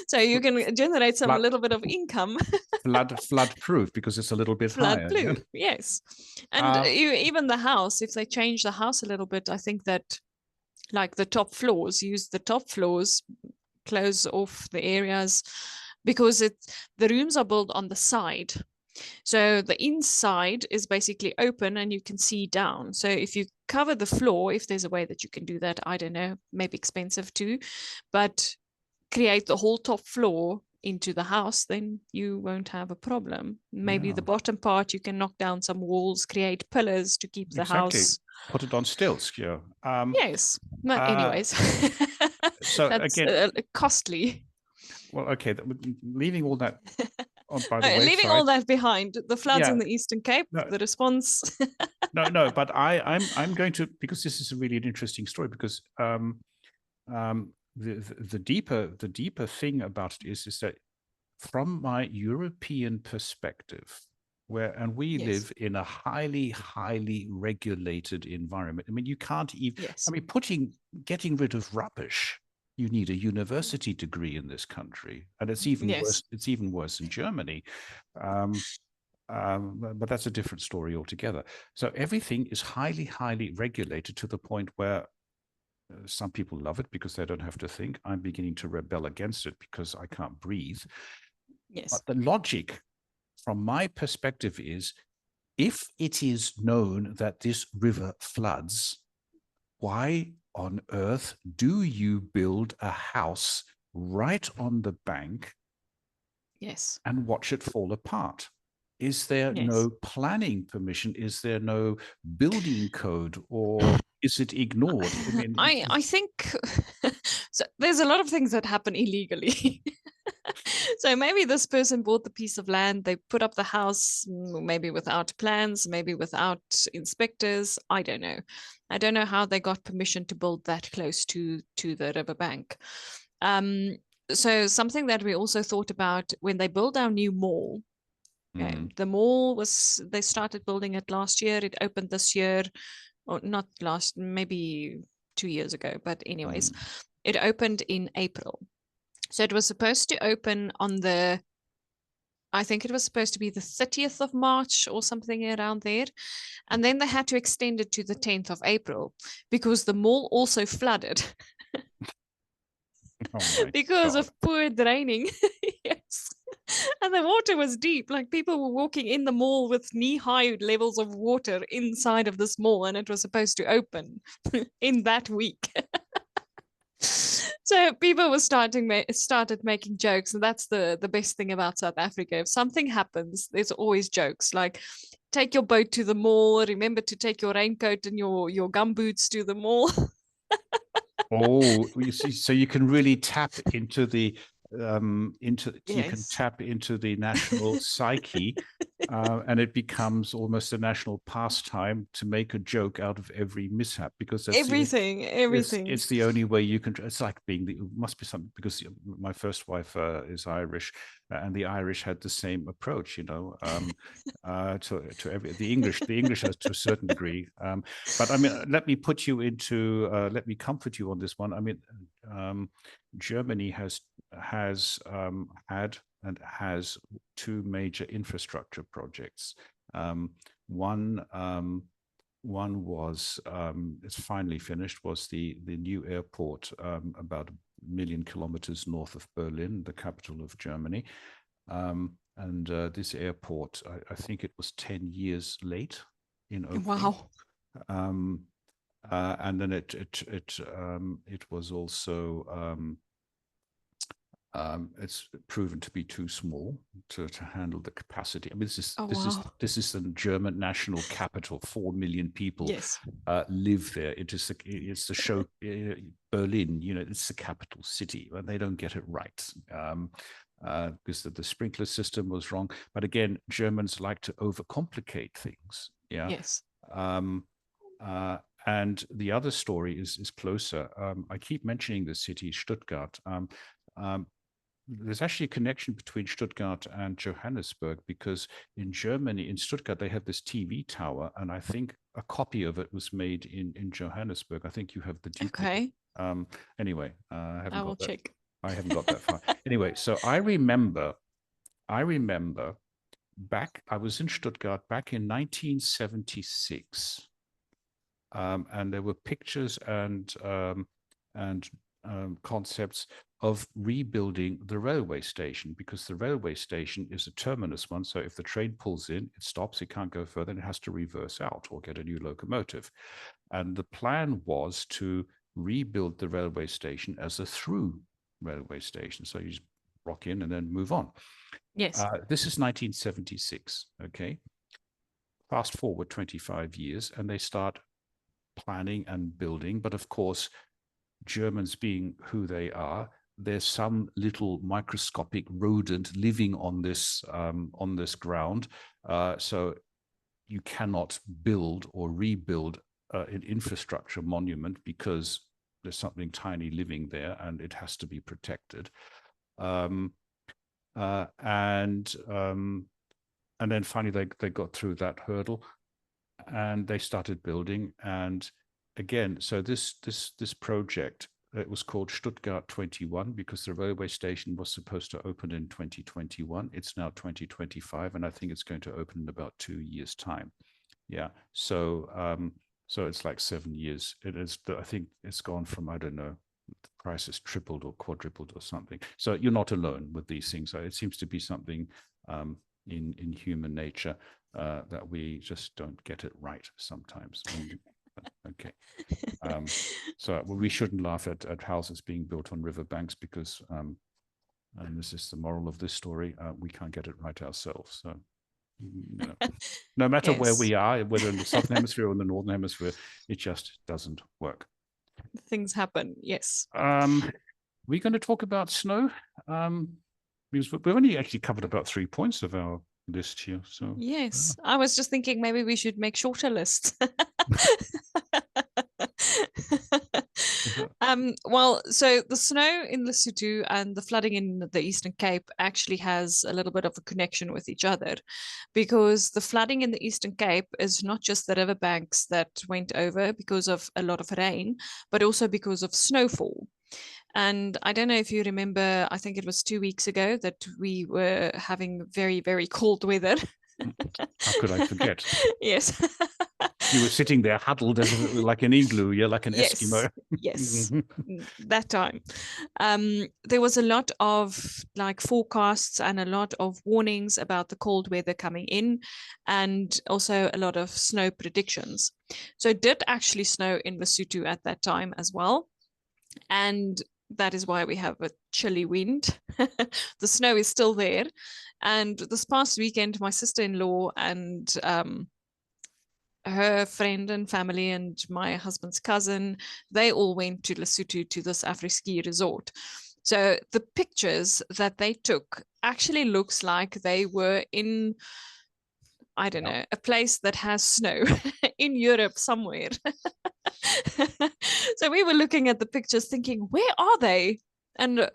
So you can generate a little bit of income. flood proof, because it's a little bit higher. Flood proof, yes. And even the house, if they change the house a little bit, I think that like the top floors, use the top floors, close off the areas, because the rooms are built on the side. So the inside is basically open and you can see down. So if you cover the floor, if there's a way that you can do that, I don't know, maybe expensive too, but create the whole top floor into the house, then you won't have a problem. Maybe the bottom part, you can knock down some walls, create pillars to keep the house. Put it on stilts. Yes. But anyways, so that's again, costly. Well, okay, leaving all that by the wayside. Leaving all that behind, the floods in the Eastern Cape, the response. no, but I'm going to, because this is really an interesting story, because the deeper thing about it is that from my European perspective, we live in a highly regulated environment. I mean, you can't even. I mean, getting rid of rubbish, you need a university degree in this country, and it's even worse. It's even worse in Germany. But that's a different story altogether. So everything is highly regulated, to the point where some people love it because they don't have to think. I'm beginning to rebel against it because I can't breathe. Yes. But the logic, from my perspective, is if it is known that this river floods, why on earth do you build a house right on the bank? Yes. And watch it fall apart? Is there no planning permission? Is there no building code, or is it ignored? I mean, I think so. There's a lot of things that happen illegally. So maybe this person bought the piece of land, they put up the house, maybe without plans, maybe without inspectors. I don't know. I don't know how they got permission to build that close to the riverbank. So something that we also thought about when they build our new mall. The mall they started building it last year. It opened this year, or not last, maybe 2 years ago. But anyways, it opened in April. So it was supposed to open I think it was supposed to be the 30th of March or something around there. And then they had to extend it to the 10th of April because the mall also flooded. Because of poor draining. Yes. And the water was deep. Like, people were walking in the mall with knee-high levels of water inside of this mall, and it was supposed to open in that week. So people were started making jokes, and that's the best thing about South Africa. If something happens, there's always jokes like, take your boat to the mall. Remember to take your raincoat and your gumboots to the mall. Oh, you see, so you can really tap into the you can Yes. tap into the national psyche, and it becomes almost a national pastime to make a joke out of every mishap, because Everything, everything. it's the only way you can. It's like being the, it must be something, because my first wife is Irish, and the Irish had the same approach, to every the English has to a certain degree. But I mean, let me put you into let me comfort you on this one. I mean, Germany has had and has two major infrastructure projects. One one was it's finally finished, was the new airport about 1 million kilometers north of Berlin, the capital of Germany. And this airport, I think it was 10 years late in opening. Wow. And then it was also it's proven to be too small to handle the capacity. I mean, Oh, wow. this is the German national capital. 4 million people Yes. live there. It's the show Berlin. It's the capital city, and they don't get it right. Because the sprinkler system was wrong. But again, Germans like to overcomplicate things. Yeah. Yes. And the other story is closer. I keep mentioning the city, Stuttgart. There's actually a connection between Stuttgart and Johannesburg, because in Germany, in Stuttgart, they have this TV tower, and I think a copy of it was made in Johannesburg. I think you have the duplicate. Okay. Anyway, I will check. I haven't got that far. Anyway, so I remember back, I was in Stuttgart back in 1976, and there were pictures and concepts of rebuilding the railway station, because the railway station is a terminus one. So if the train pulls in, it stops, it can't go further, and it has to reverse out or get a new locomotive. And the plan was to rebuild the railway station as a through railway station. So you just rock in and then move on. Yes. This is 1976. Okay. Fast forward 25 years, and they start planning and building. But of course, Germans being who they are, there's some little microscopic rodent living on this ground. So you cannot build or rebuild an infrastructure monument, because there's something tiny living there, and it has to be protected. And then finally they got through that hurdle, and they started building. And again, so this project, it was called Stuttgart 21, because the railway station was supposed to open in 2021. It's now 2025, and I think it's going to open in about 2 years' time. Yeah. So so it's like 7 years. It is. I think it's gone from, I don't know, the price has tripled or quadrupled or something. So you're not alone with these things. It seems to be something in human nature that we just don't get it right sometimes. Okay. So we shouldn't laugh at houses being built on riverbanks, because, and this is the moral of this story, we can't get it right ourselves. So, no matter where we are, whether in the Southern Hemisphere or in the Northern Hemisphere, it just doesn't work. Things happen. Yes. We're going to talk about snow, because we've only actually covered about 3 points of our list here. So yes, I was just thinking maybe we should make shorter lists. Well, so the snow in Lesotho and the flooding in the Eastern Cape actually has a little bit of a connection with each other, because the flooding in the Eastern Cape is not just the riverbanks that went over because of a lot of rain, but also because of snowfall. And I don't know if you remember, I think it was 2 weeks ago that we were having very, very cold weather. How could I forget? Yes. You were sitting there huddled as like an igloo, yeah, like an yes, Eskimo. yes, that time. There was a lot of like forecasts and a lot of warnings about the cold weather coming in, and also a lot of snow predictions. So it did actually snow in Lesotho at that time as well. And that is why we have a chilly wind. The snow is still there. And this past weekend, my sister-in-law and her friend and family and my husband's cousin, they all went to Lesotho to this afro-ski resort. So the pictures that they took actually looks like they were in, I don't know, a place that has snow in Europe somewhere. So we were looking at the pictures thinking, where are they? And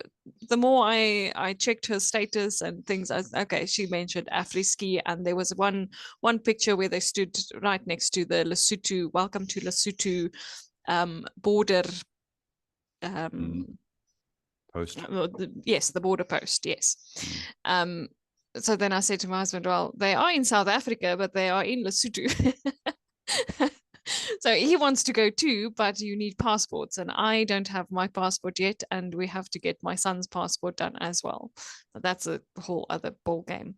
the more I checked her status and things, okay, she mentioned afro-ski, and there was one picture where they stood right next to the Lesotho, welcome to Lesotho border post. Yes, the border post, yes. So then I said to my husband, well, they are in South Africa, but they are in Lesotho. So he wants to go too, but you need passports, and I don't have my passport yet, and we have to get my son's passport done as well. But that's a whole other ball game.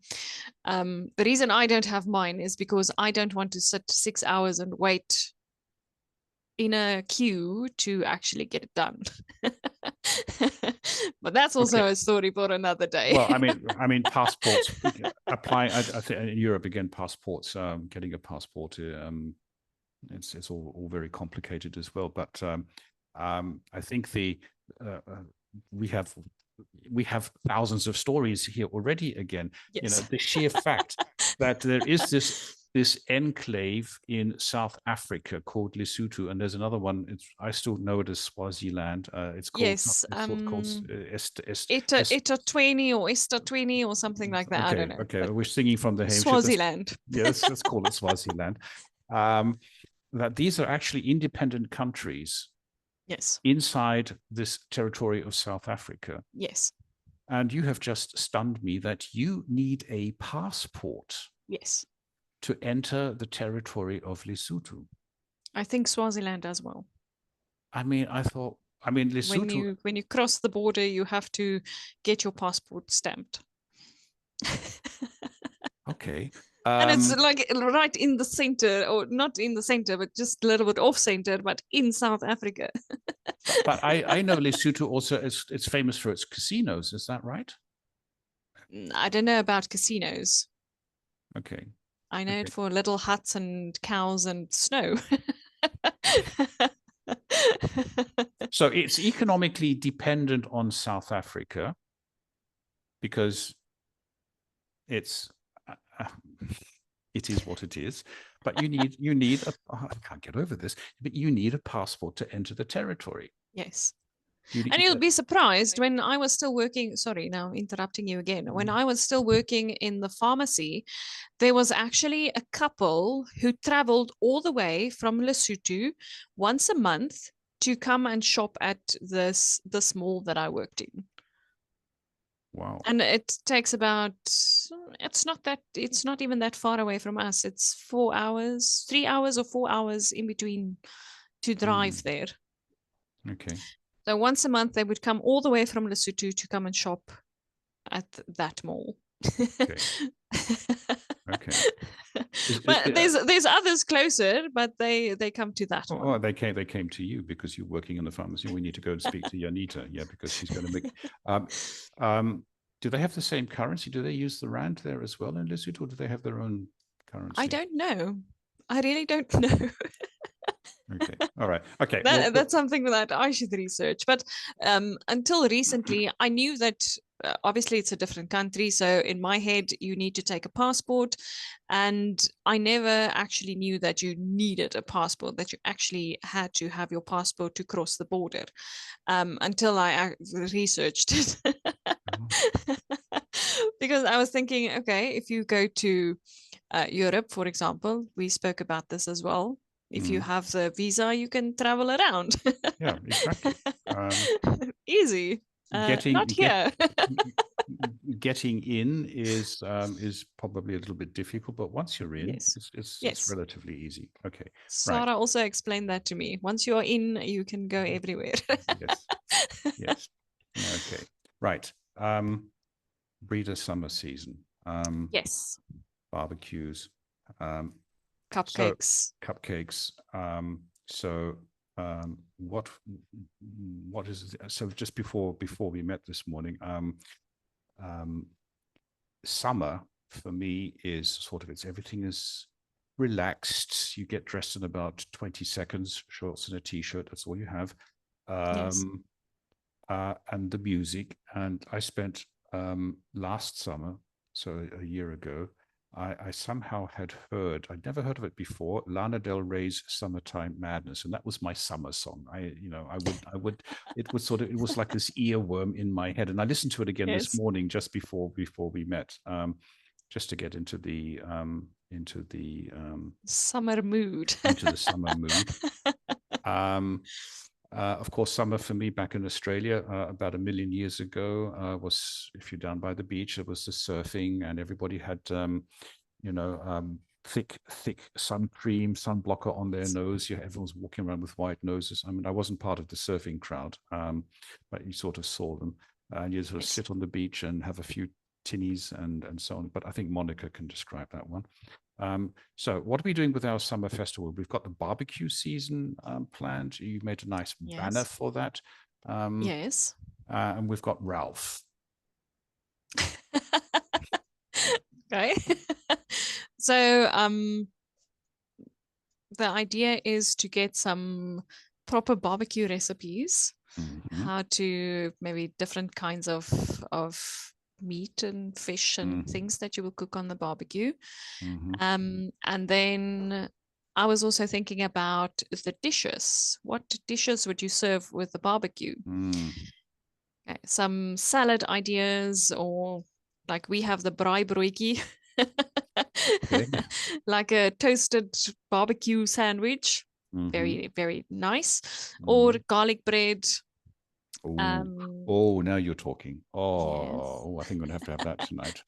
The reason I don't have mine is because I don't want to sit 6 hours and wait in a queue to actually get it done. But that's also a story for another day. Well, I mean, passports applying. I think in Europe again, passports. Getting a passport. It's all very complicated as well. But I think we have thousands of stories here already. Again, yes. You know, the sheer fact that there is this enclave in South Africa called Lesotho, and there's another one. I still know it as Swaziland. It's called, yes, called Eswatini or Eswatini or something like that. Okay, I don't know. Okay, we're singing from the Swaziland. Yes, let's call it Swaziland. That these are actually independent countries. Yes. Inside this territory of South Africa. Yes. And you have just stunned me that you need a passport. Yes. To enter the territory of Lesotho. I think Swaziland as well. I mean, Lesotho. When you cross the border, you have to get your passport stamped. Okay. And it's like right in the center, or not in the center, but just a little bit off center, but in South Africa. But I know Lesotho also it's famous for its casinos. Is that right? I don't know about casinos. Okay. I know it for little huts and cows and snow. So it's economically dependent on South Africa because it is what it is. But you need I can't get over this, but you need a passport to enter the territory. Yes. And you'll be surprised, when I was still working, sorry, now I'm interrupting you again. When I was still working in the pharmacy, there was actually a couple who traveled all the way from Lesotho once a month to come and shop at this mall that I worked in. Wow. And it takes about, it's not even that far away from us. It's 4 hours, 3 hours or 4 hours in between to drive there. Okay. So once a month, they would come all the way from Lesotho to come and shop at that mall. Okay. Okay. But there's others closer, but they come to that one. Oh, they came to you because you're working in the pharmacy. We need to go and speak to Janita, yeah, because she's going to make. Do they have the same currency? Do they use the rand there as well in Lesotho, or do they have their own currency? I don't know. I really don't know. Okay. All right. Okay. That's something that I should research. But until recently, I knew that obviously it's a different country. So in my head, you need to take a passport. And I never actually knew that you needed a passport, that you actually had to have your passport to cross the border until I researched it. Because I was thinking, okay, if you go to Europe, for example, we spoke about this as well. If you have the visa, you can travel around. Yeah, exactly. Easy. Not here. Getting in is probably a little bit difficult, but once you're in, yes. It's relatively easy. Okay. Sarah also explained that to me. Once you're in, you can go everywhere. Yes. Yes. Okay. Right. Breeder summer season. Yes. Barbecues. Cupcakes. Cupcakes. So what is it? So just before we met this morning, summer for me is sort of, it's everything is relaxed. You get dressed in about 20 seconds, shorts and a t-shirt. That's all you have. Yes. And the music. And I spent last summer, so a year ago, I somehow had heard, I'd never heard of it before, Lana Del Rey's Summertime Madness. And that was my summer song. It was sort of, it was like this earworm in my head. And I listened to it again this Yes. morning, just before we met, just to get into the Summer mood. into the summer mood. Of course, summer for me back in Australia about 1,000,000 years ago was, if you're down by the beach, it was the surfing, and everybody had, thick sun cream, sun blocker on their nose. Yeah, everyone's walking around with white noses. I mean, I wasn't part of the surfing crowd, but you sort of saw them, and you sort of sit on the beach and have a few tinnies and so on. But I think Monica can describe that one. So what are we doing with our summer festival? We've got the barbecue season planned. You made a nice banner for that. Yes. And we've got Ralph. Okay. So the idea is to get some proper barbecue recipes, how to maybe different kinds of meat and fish and things that you will cook on the barbecue. And then I was also thinking about the dishes. What dishes would you serve with the barbecue? Okay, some salad ideas, or like we have the braaibroodjie, like a toasted barbecue sandwich. Very, very nice. Or garlic bread. Oh, now you're talking. Oh, I think I'm going to have that tonight.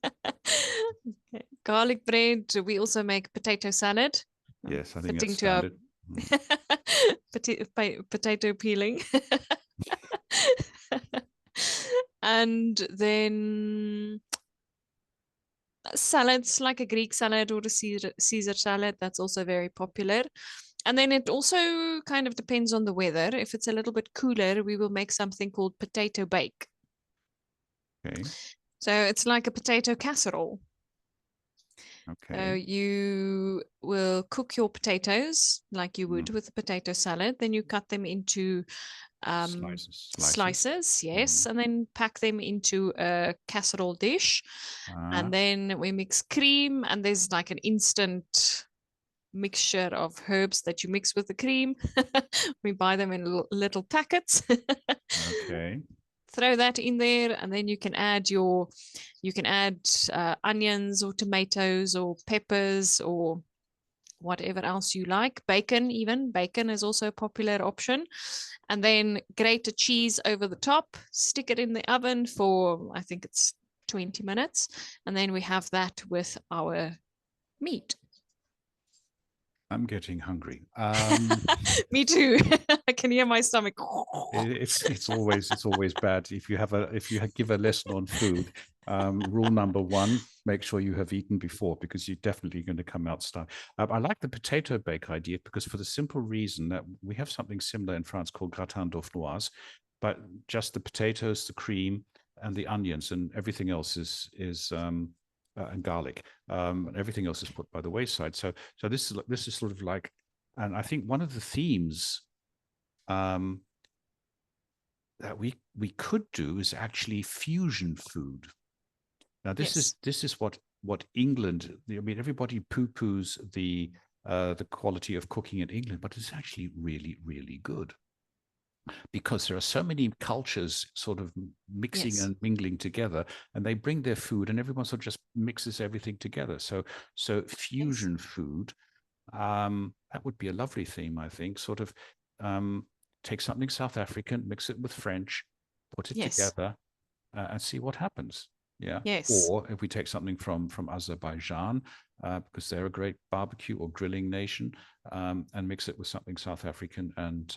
Okay. Garlic bread. We also make potato salad. Yes, I think that's standard. Potato peeling. And then salads, like a Greek salad or a Caesar salad. That's also very popular. And then it also kind of depends on the weather. If it's a little bit cooler, we will make something called potato bake. Okay. So it's like a potato casserole. Okay. So you will cook your potatoes like you would with a potato salad. Then you cut them into slices, yes, and then pack them into a casserole dish. And then we mix cream, and there's like an instant mixture of herbs that you mix with the cream. We buy them in little packets. Okay. Throw that in there, and then you can add onions or tomatoes or peppers or whatever else you like. Bacon is also a popular option. And then grate a cheese over the top, stick it in the oven for, I think it's 20 minutes. And then we have that with our meat. I'm getting hungry. Me too. I can hear my stomach. It's always bad if you give a lesson on food. Rule number 1: make sure you have eaten before, because you're definitely going to come out starved. I like the potato bake idea, because for the simple reason that we have something similar in France called gratin dauphinoise, but just the potatoes, the cream, and the onions, and everything else is and garlic, and everything else is put by the wayside. So this is sort of like, and I think one of the themes that we could do is actually fusion food. Now this is what England. I mean, everybody poo-poos the quality of cooking in England, but it's actually really, really good, because there are so many cultures sort of mixing and mingling together, and they bring their food, and everyone sort of just mixes everything together. So fusion food, that would be a lovely theme, I think. Sort of take something South African, mix it with French, put it together, and see what happens. Yeah. Or if we take something from Azerbaijan, because they're a great barbecue or grilling nation, and mix it with something South African and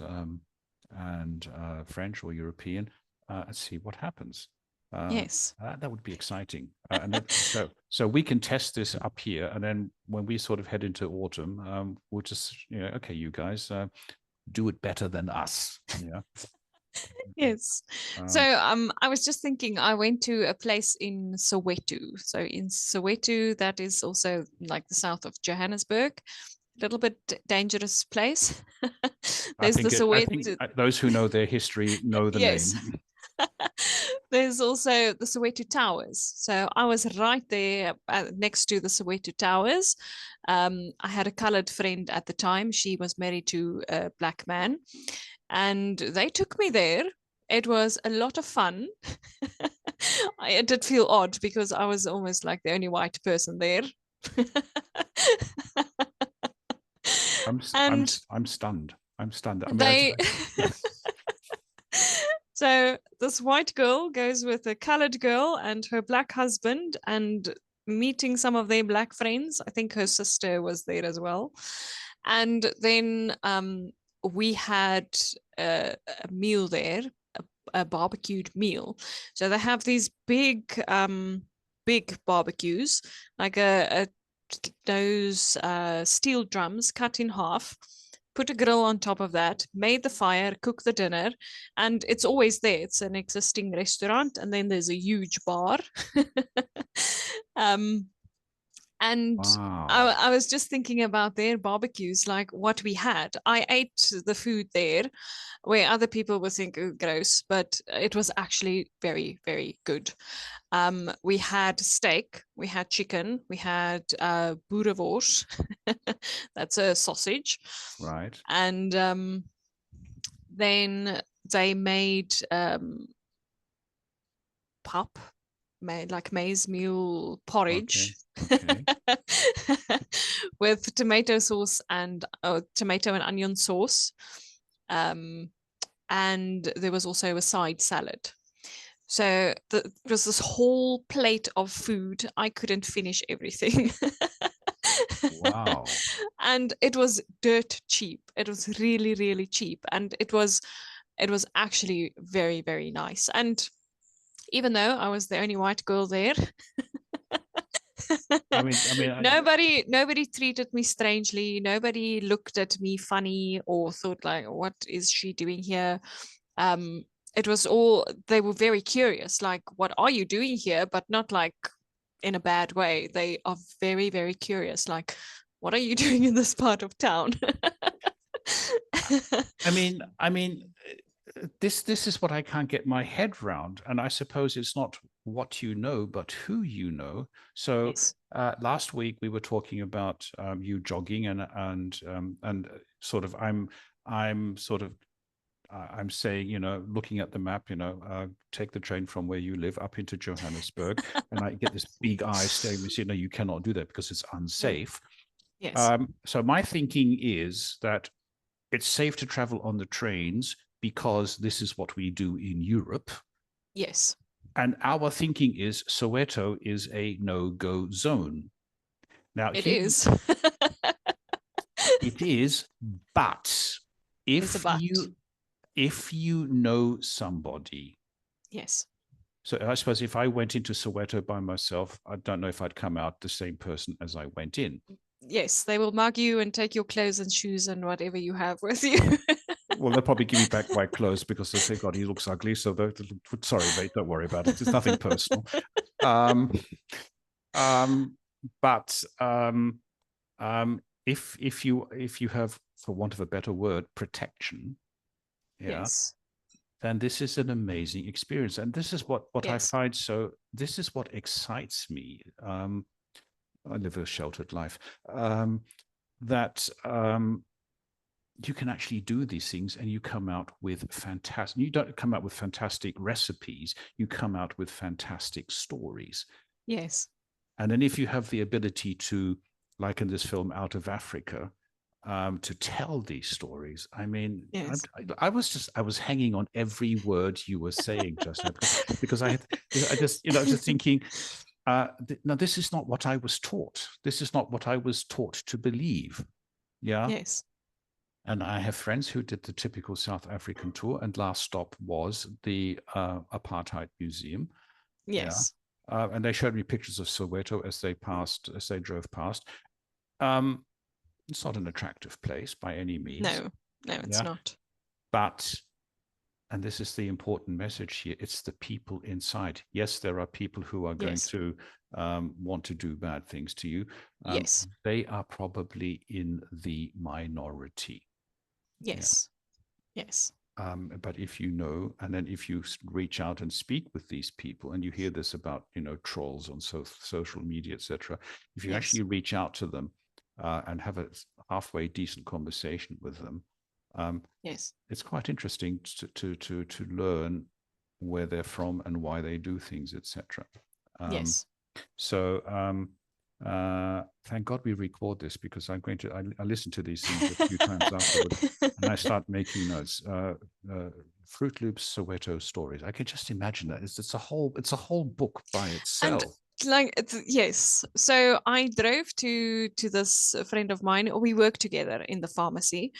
French or European, and see what happens. That would be exciting. And then, so we can test this up here, and then when we sort of head into autumn, we'll just, okay, you guys, do it better than us. Yeah. Yes. So I was just thinking, I went to a place in Soweto. So in Soweto, that is also like the south of Johannesburg. A little bit dangerous place. There's the I think Soweto. those who know their history know the Yes. name. There's also the Soweto Towers. So I was right there next to the Soweto Towers. I had a colored friend at the time. She was married to a black man, and they took me there. It was a lot of fun. It did feel odd because I was almost like the only white person there. And I'm stunned. I'm stunned. I mean, they so this white girl goes with a colored girl and her black husband and meeting some of their black friends. I think her sister was there as well. And then we had a meal there, a barbecued meal. So they have these big barbecues, like those steel drums cut in half, put a grill on top of that, made the fire, cook the dinner, and it's always there. It's an existing restaurant, and then there's a huge bar. um, and wow. I was just thinking about their barbecues, like what we had. I ate the food there, where other people would think, oh, gross, but it was actually very, very good. We had steak, we had chicken, we had boerewors. That's a sausage. Right. And then they made pap, made like maize meal porridge. Okay. With tomato sauce and tomato and onion sauce. And there was also a side salad. So it was this whole plate of food. I couldn't finish everything. Wow. And it was dirt cheap. It was really, really cheap. And it was actually very, very nice. And even though I was the only white girl there, nobody treated me strangely. Nobody looked at me funny or thought like, what is she doing here? It was all, they were very curious, like, what are you doing here? But not like in a bad way. They are very, very curious, like, what are you doing in this part of town? I mean, this is what I can't get my head round, and I suppose it's not what you know, but who you know. So Yes. last week we were talking about you jogging and sort of I'm sort of I'm saying, looking at the map, take the train from where you live up into Johannesburg, and I get this big eye staring me saying, no, you cannot do that because it's unsafe. Yes. So my thinking is that it's safe to travel on the trains because this is what we do in Europe. Yes. And our thinking is Soweto is a no-go zone. Now, it is. It is, but if you know somebody. Yes. So I suppose if I went into Soweto by myself, I don't know if I'd come out the same person as I went in. Yes, they will mug you and take your clothes and shoes and whatever you have with you. Well, they'll probably give me back my clothes because they say, God, he looks ugly. So sorry, mate, don't worry about it. It's nothing personal. But if you have, for want of a better word, protection, yes, then this is an amazing experience. And this is what yes. I find this is what excites me. I live a sheltered life. That you can actually do these things and you come out with fantastic, you don't come out with fantastic recipes, you come out with fantastic stories. Yes. And then if you have the ability to, like in this film, Out of Africa, to tell these stories, I mean, yes. I was hanging on every word you were saying just now because I just thinking, no, this is not what I was taught. This is not what I was taught to believe. Yeah. Yes. And I have friends who did the typical South African tour, and last stop was the Apartheid Museum. Yes. Yeah. And they showed me pictures of Soweto as they drove past. It's not an attractive place by any means. No. No, it's not. But, and this is the important message here, it's the people inside. Yes, there are people who are going to want to do bad things to you. Yes. They are probably in the minority. Yes. Yes. But if you know, and then if you reach out and speak with these people, and you hear this about, trolls on social media, etc., if you actually reach out to them and have a halfway decent conversation with them, it's quite interesting to learn where they're from and why they do things, etc. So thank God we record this, because I'm going to I listen to these things a few times afterwards, and I start making notes. Fruit Loops Soweto stories. I can just imagine that it's a whole book by itself. And yes, so I drove to this friend of mine. We worked together in the pharmacy.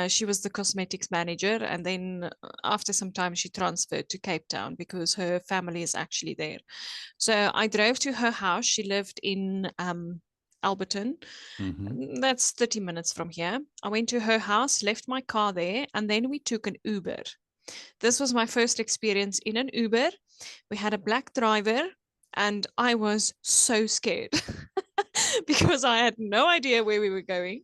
She was the cosmetics manager, and then after some time she transferred to Cape Town because her family is actually there. So I drove to her house. She lived in Alberton. That's 30 minutes from here. I went to her house, left my car there, and then we took an Uber. This was my first experience in an Uber. We had a black driver, and I was so scared because I had no idea where we were going.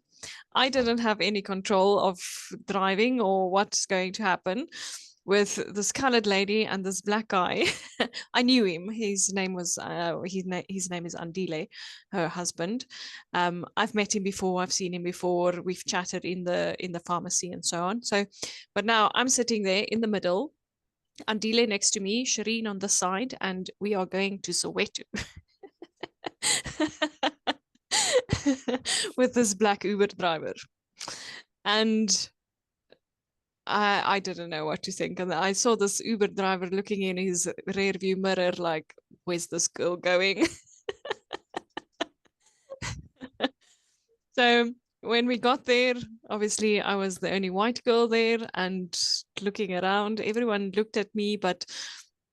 I didn't have any control of driving or what's going to happen with this colored lady and this black guy. I knew him. His name was his name is Andile, her husband. I've met him before. I've seen him before. We've chatted in the pharmacy and so on. So, but now I'm sitting there in the middle, Andile next to me, Shireen on the side, and we are going to Soweto. With this black Uber driver. And I didn't know what to think. And I saw this Uber driver looking in his rear view mirror like, where's this girl going? So when we got there, obviously I was the only white girl there, and looking around, everyone looked at me, but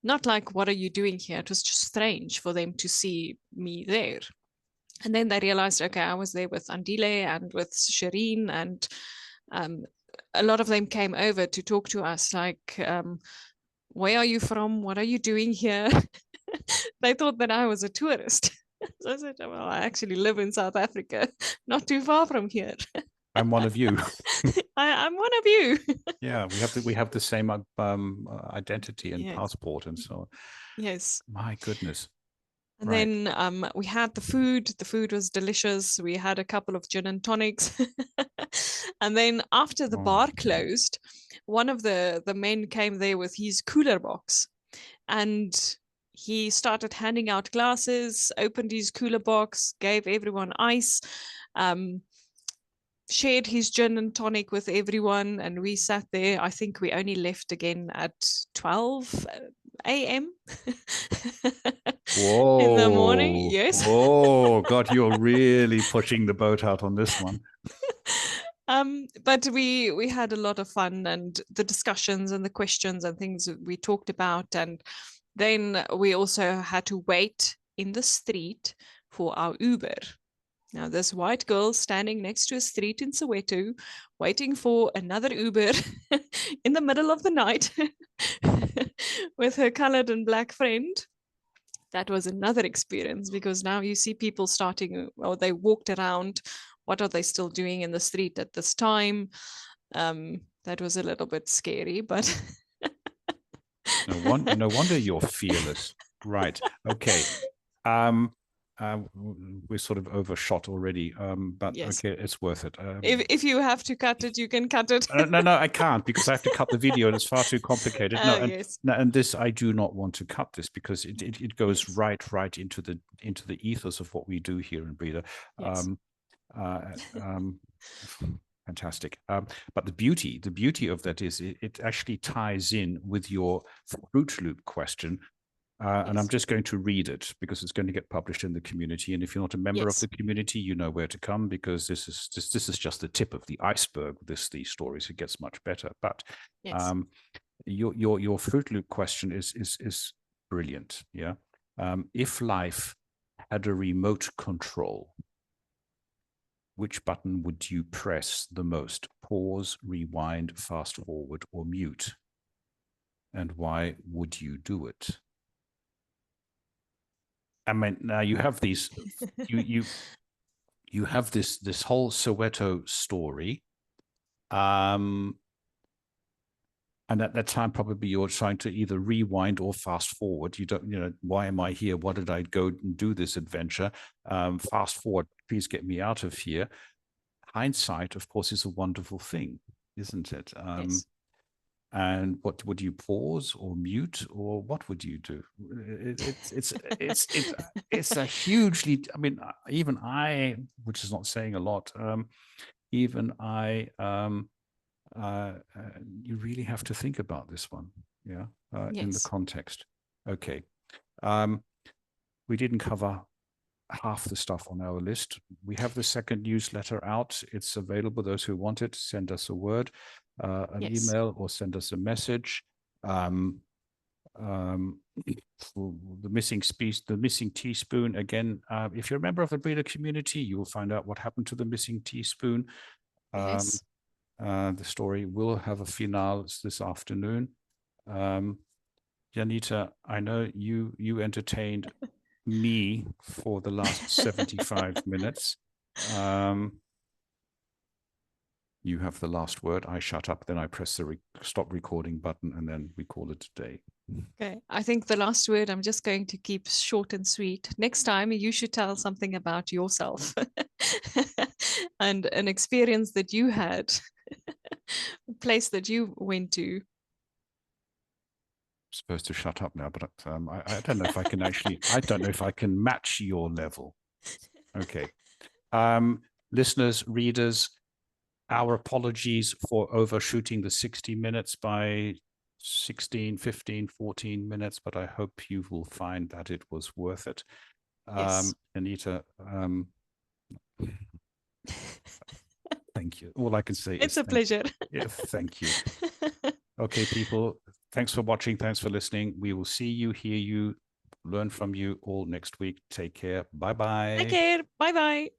not like, what are you doing here? It was just strange for them to see me there. And then they realized, okay, I was there with Andile and with Shireen, and a lot of them came over to talk to us, like, where are you from? What are you doing here? They thought that I was a tourist. So I said, well, I actually live in South Africa, not too far from here. I'm one of you. I'm one of you. Yeah, we have the same identity and passport and so on. Yes. My goodness. And then we had the food. The food was delicious. We had a couple of gin and tonics. And then after the bar closed, one of the men came there with his cooler box, and he started handing out glasses, opened his cooler box, gave everyone ice, shared his gin and tonic with everyone. And we sat there. I think we only left again at 12 a.m. Whoa. In the morning. Yes. Oh God, you're really pushing the boat out on this one. But we had a lot of fun, and the discussions and the questions and things we talked about. And then we also had to wait in the street for our Uber. Now, this white girl standing next to a street in Soweto, waiting for another Uber in the middle of the night with her colored and black friend. That was another experience, because now you see people starting, or they walked around. What are they still doing in the street at this time? That was a little bit scary, but no wonder you're fearless. Right. Okay. We sort of overshot already, but yes. Okay, it's worth it. If you have to cut it, you can cut it. No, I can't, because I have to cut the video, and it's far too complicated. And this, I do not want to cut this, because it goes right into the ethos of what we do here in Breeder. Yes. Fantastic. But the beauty of that is it actually ties in with your Fruit Loop question. Yes. And I'm just going to read it, because it's going to get published in the community. And if you're not a member of the community, you know where to come, because this is just the tip of the iceberg. These stories, it gets much better. But your Fruit Loop question is brilliant. Yeah. If life had a remote control, which button would you press the most? pause, rewind, fast forward, or mute? And why would you do it? I mean, now you have these, you have this whole Soweto story. And at that time, probably you're trying to either rewind or fast forward. You don't, why am I here? What did I go and do this adventure? Fast forward, please get me out of here. Hindsight, of course, is a wonderful thing, isn't it? Yes. And what would you pause or mute, or what would you do? It's a hugely. I mean, even I, which is not saying a lot, even I. You really have to think about this one, yeah, in the Yes. context. Okay. We didn't cover half the stuff on our list. We have the second newsletter out. It's available. Those who want it, send us a word, an Yes. email, or send us a message. For the missing teaspoon, again, if you're a member of the breeder community, you will find out what happened to the missing teaspoon. Yes. The story will have a finale this afternoon. Janita, I know you entertained me for the last 75 minutes. You have the last word. I shut up, then I press the stop recording button, and then we call it a day. Okay, I think the last word I'm just going to keep short and sweet. Next time, you should tell something about yourself and an experience that you had, a place that you went to. Supposed to shut up now, but I don't know if I can actually, I don't know if I can match your level. Okay. Listeners, readers, our apologies for overshooting the 60 minutes by 16, 15, 14 minutes, but I hope you will find that it was worth it. Yes. Janita, thank you. All I can say It's is a pleasure. Yeah, thank you. Okay, people, thanks for watching. Thanks for listening. We will see you, hear you, learn from you all next week. Take care. Bye-bye. Take care. Bye bye.